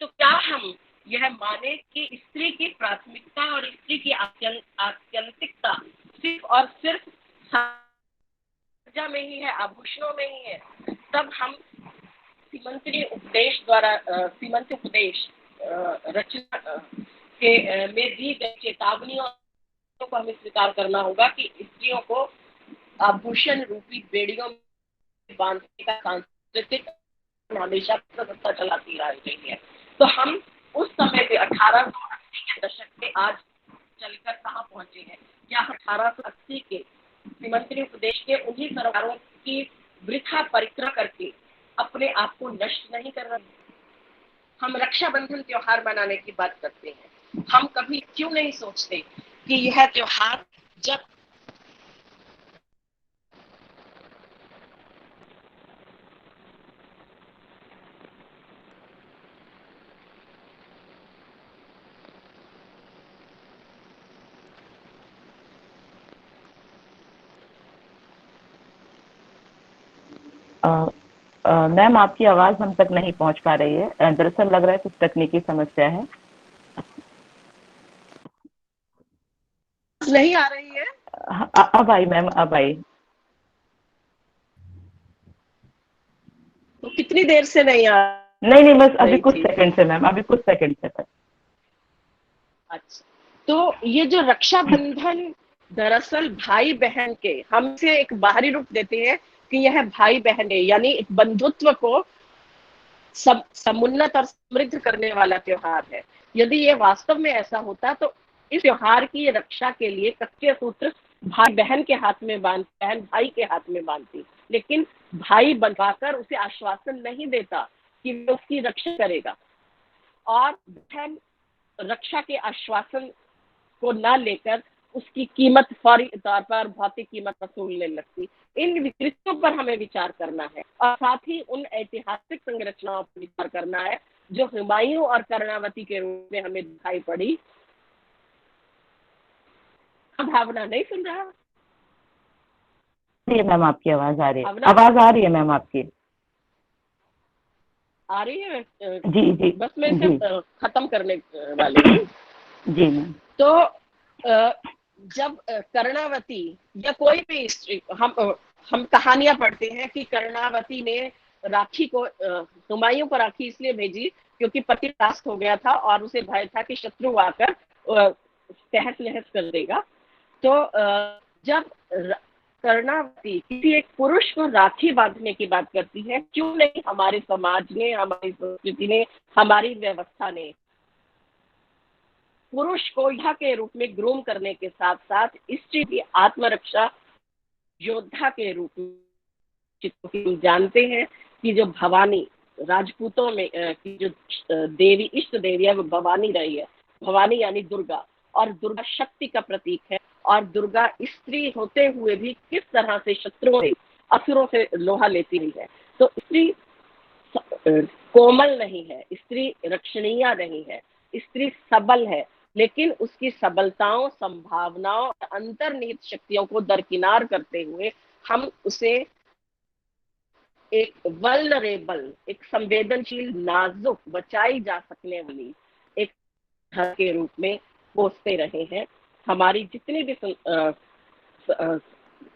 Speaker 6: तो क्या हम यह माने कि स्त्री की प्राथमिकता और स्त्री की आत्यंतिकता सिर्फ और सिर्फ सज्जा में ही है, आभूषणों में ही है? तब हम सीमंतरी उपदेश रचना के में दी गई चेतावनियों को हमें स्वीकार करना होगा कि स्त्रियों को आभूषण रूपी बेड़ियों में बांधने का सांस्कृतिक हमेशा व्यवस्था चलाती रही है। तो हम उस समय पे 1880 के दशक में आज चलकर कहाँ पहुंचे हैं? क्या 1880 के सीमंतरी उपदेश के उन्हीं सरकारों की वृथा परिक्रमा करके अपने आप को नष्ट नहीं कर रहे? हम रक्षाबंधन त्योहार मनाने की बात करते हैं, हम कभी क्यों नहीं सोचते कि यह त्योहार जब
Speaker 1: मैम आपकी आवाज हम तक नहीं पहुंच पा रही है, दरअसल लग रहा है कुछ तकनीकी समस्या है।
Speaker 6: नहीं आ रही है?
Speaker 1: अब आई मैम, अब आई।
Speaker 6: तो कितनी देर से नहीं आ
Speaker 1: नहीं बस अभी कुछ सेकंड से मैम, अभी कुछ सेकंड से तक।
Speaker 6: अच्छा, तो ये जो रक्षाबंधन दरअसल भाई बहन के, हम से एक बाहरी रूप देते हैं कि यह भाई बहन है, यानी एक बंधुत्व को समुन्नत और समृद्ध करने वाला त्योहार है। यदि ये वास्तव में ऐसा होता तो इस त्योहार की रक्षा के लिए कच्चे सूत्र भाई बहन के हाथ में बहन भाई के हाथ में बांधती, लेकिन भाई बनवाकर उसे आश्वासन नहीं देता कि वो उसकी रक्षा करेगा, और बहन रक्षा के आश्वासन को न लेकर उसकी कीमत फौरी तौर पर भौतिक कीमत वसूलने लगती। इन विकृतियों पर हमें विचार करना है, और साथ ही उन ऐतिहासिक संरचनाओं पर विचार करना है जो हुमायूं और कर्णावती के रूप में हमें दिखाई पड़ी। भावना नहीं सुन रहा?
Speaker 1: मैम आपकी आवाज आ रही है, आवाज आ रही है मैम आपकी,
Speaker 6: आ रही है?
Speaker 1: जी
Speaker 6: बस मैं इसे खत्म करने वाली हूँ।
Speaker 1: जी मैम।
Speaker 6: तो जब कर्णावती या कोई भी स्त्री, हम कहानियां पढ़ते हैं कि कर्णावती ने राखी को, हुमायूं को राखी इसलिए भेजी क्योंकि पति रास्त हो गया था और उसे भय था कि शत्रु आकर तहस नहस कर देगा। तो जब कर्णावती किसी एक पुरुष को राखी बांधने की बात करती है, क्यों नहीं हमारे समाज ने, हमारी संस्कृति ने, हमारी व्यवस्था ने पुरुष को यहाँ के रूप में ग्रूम करने के साथ साथ स्त्री की आत्मरक्षा योद्धा के रूप में चित्रों की हम जानते हैं कि जो भवानी राजपूतों में की जो देवी इष्ट देवी है वो भवानी रही है। भवानी यानी दुर्गा, और दुर्गा शक्ति का प्रतीक है। और दुर्गा स्त्री होते हुए भी किस तरह से शत्रुओं से असुरों से लोहा लेती रही है। तो स्त्री कोमल नहीं है, स्त्री रक्षणीय नहीं है, स्त्री सबल है, लेकिन उसकी सबलताओं, संभावनाओं, अंतर्निहित शक्तियों को दरकिनार करते हुए हम उसे एक वल्नरेबल, एक संवेदनशील, नाजुक, बचाई जा सकने वाली एक घर के रूप में पोसते रहे हैं। हमारी जितनी भी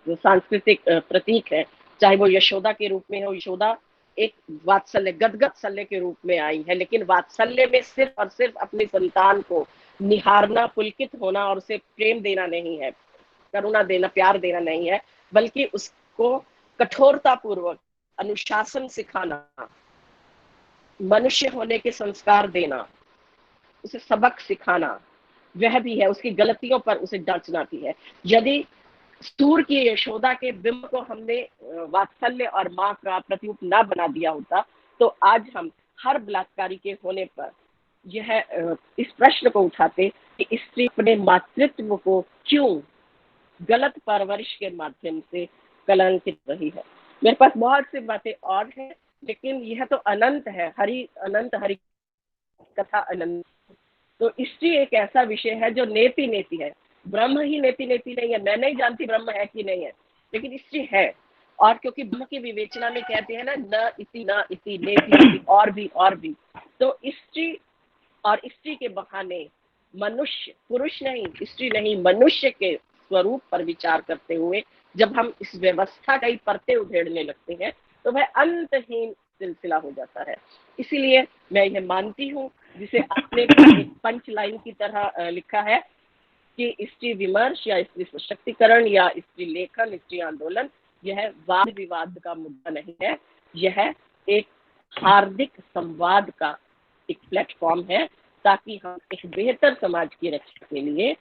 Speaker 6: सांस्कृतिक प्रतीक है, चाहे वो यशोदा के रूप में हो, यशोदा एक वात्सल्य, गदगद के रूप में आई है, लेकिन वात्सल्य में सिर्फ और सिर्फ अपने संतान को निहारना, पुलकित होना और उसे प्रेम देना नहीं है, करुणा देना, प्यार देना नहीं है, बल्कि उसको कठोरता पूर्वक अनुशासन सिखाना, मनुष्य होने के संस्कार देना, उसे सबक सिखाना, वह भी है। उसकी गलतियों पर उसे डांटना भी है। यदि सूर की यशोदा के बिंब को हमने वात्सल्य और माँ का प्रतिरूप ना बना दिया होता, तो आज हम हर बलात्कारी के होने पर यह इस प्रश्न को उठाते कि स्त्री अपने मातृत्व को क्यों गलत परवरिश के माध्यम से कलंकित रही है। मेरे पास बहुत सी बातें और हैं, लेकिन यह तो अनंत है, अनंत हरि कथा अनंत। तो स्त्री एक ऐसा विषय है जो नेति नेति है। ब्रह्म ही नेति नेति नहीं है। मैं नहीं जानती ब्रह्म है कि नहीं है, लेकिन स्त्री है। और क्योंकि ब्रह्म की विवेचना में कहते हैं ना, न इति नेति नेति, और भी। तो स्त्री और स्त्री के बहाने मनुष्य, पुरुष नहीं, स्त्री नहीं, मनुष्य के स्वरूप पर विचार करते हुए जब हम इस व्यवस्था का ही परते उधेड़ने लगते हैं, तो वह अंतहीन सिलसिला हो जाता है। इसीलिए मैं यह मानती हूँ, जिसे आपने एक पंच लाइन की तरह लिखा है कि स्त्री विमर्श या स्त्री सशक्तिकरण या स्त्री लेखन, स्त्री आंदोलन, यह वाद विवाद का मुद्दा नहीं है, यह एक हार्दिक संवाद का एक प्लेटफॉर्म है, ताकि हम एक बेहतर समाज की रक्षा के लिए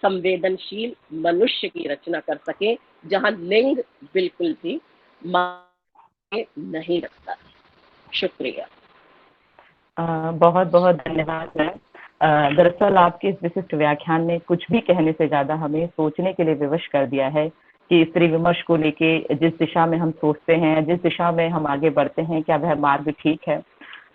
Speaker 6: संवेदनशील मनुष्य की रचना कर सके, जहां लिंग बिल्कुल भी मायने नहीं रखता। शुक्रिया।
Speaker 1: बहुत बहुत धन्यवाद मैम। दरअसल आपके इस विशिष्ट व्याख्यान ने कुछ भी कहने से ज्यादा हमें सोचने के लिए विवश कर दिया है कि स्त्री विमर्श को लेके जिस दिशा में हम सोचते हैं, जिस दिशा में हम आगे बढ़ते हैं, क्या वह मार्ग ठीक है।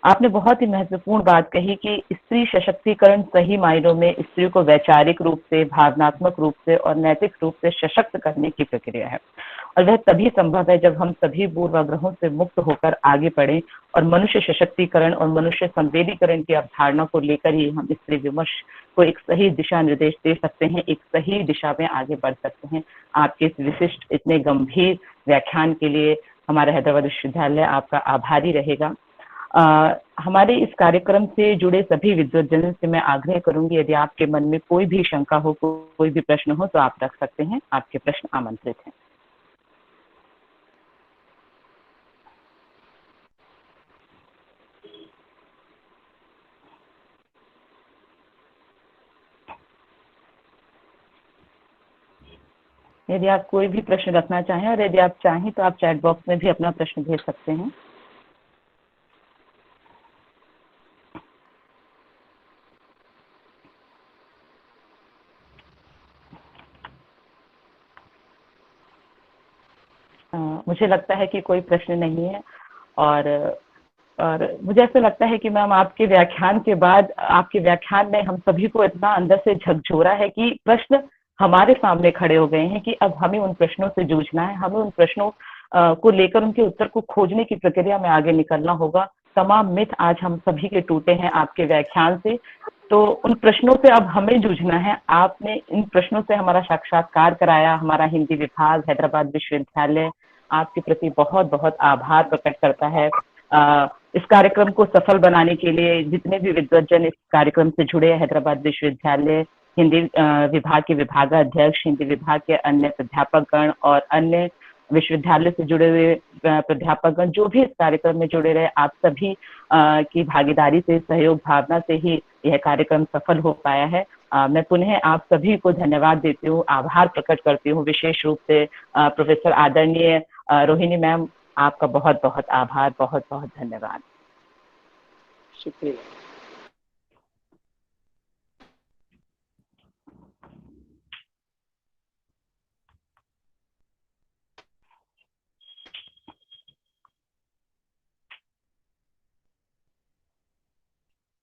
Speaker 1: आपने बहुत ही महत्वपूर्ण बात कही कि स्त्री सशक्तिकरण सही मायनों में स्त्री को वैचारिक रूप से, भावनात्मक रूप से और नैतिक रूप से सशक्त करने की प्रक्रिया है, और वह तभी संभव है जब हम सभी पूर्वाग्रहों से मुक्त होकर आगे बढ़ें और मनुष्य सशक्तिकरण और मनुष्य संवेदीकरण की अवधारणा को लेकर ही हम स्त्री विमर्श को एक सही दिशा निर्देश दे सकते हैं, एक सही दिशा में आगे बढ़ सकते हैं। आपके इस विशिष्ट इतने गंभीर व्याख्यान के लिए हमारा हैदराबाद विश्वविद्यालय आपका आभारी रहेगा। हमारे इस कार्यक्रम से जुड़े सभी विद्वज्जनों से मैं आग्रह करूंगी, यदि आपके मन में कोई भी शंका हो, कोई भी प्रश्न हो, तो आप रख सकते हैं। आपके प्रश्न आमंत्रित हैं। यदि आप कोई भी प्रश्न रखना चाहें, और यदि आप चाहें तो आप चैट बॉक्स में भी अपना प्रश्न भेज सकते हैं। मुझे लगता है कि कोई प्रश्न नहीं है, और मुझे ऐसा लगता है कि मैम आपके व्याख्यान के बाद, आपके व्याख्यान में हम सभी को इतना अंदर से झकझोरा है कि प्रश्न हमारे सामने खड़े हो गए हैं कि अब हमें उन प्रश्नों से जूझना है, हमें उन प्रश्नों को लेकर उनके उत्तर को खोजने की प्रक्रिया में आगे निकलना होगा। तमाम मिथ आज हम सभी के टूटे हैं आपके व्याख्यान से, तो उन प्रश्नों से अब हमें जूझना है। आपने इन प्रश्नों से हमारा साक्षात्कार कराया। हमारा हिंदी विभाग, हैदराबाद विश्वविद्यालय आपके प्रति बहुत बहुत आभार प्रकट करता है। इस कार्यक्रम को सफल बनाने के लिए जितने भी विद्वज्जन इस कार्यक्रम से जुड़े, हैदराबाद विश्वविद्यालय हिंदी विभाग के विभागाध्यक्ष, हिंदी विभाग के अन्य प्राध्यापकगण और अन्य विश्वविद्यालय से जुड़े हुए प्राध्यापकगण, जो भी इस कार्यक्रम में जुड़े रहे, आप सभी की भागीदारी से, सहयोग भावना से ही यह कार्यक्रम सफल हो पाया है। मैं पुनः आप सभी को धन्यवाद देती हूँ, आभार प्रकट करती हूँ, विशेष रूप से प्रोफेसर आदरणीय रोहिणी मैम, आपका बहुत बहुत आभार, बहुत बहुत धन्यवाद।
Speaker 6: शुक्रिया।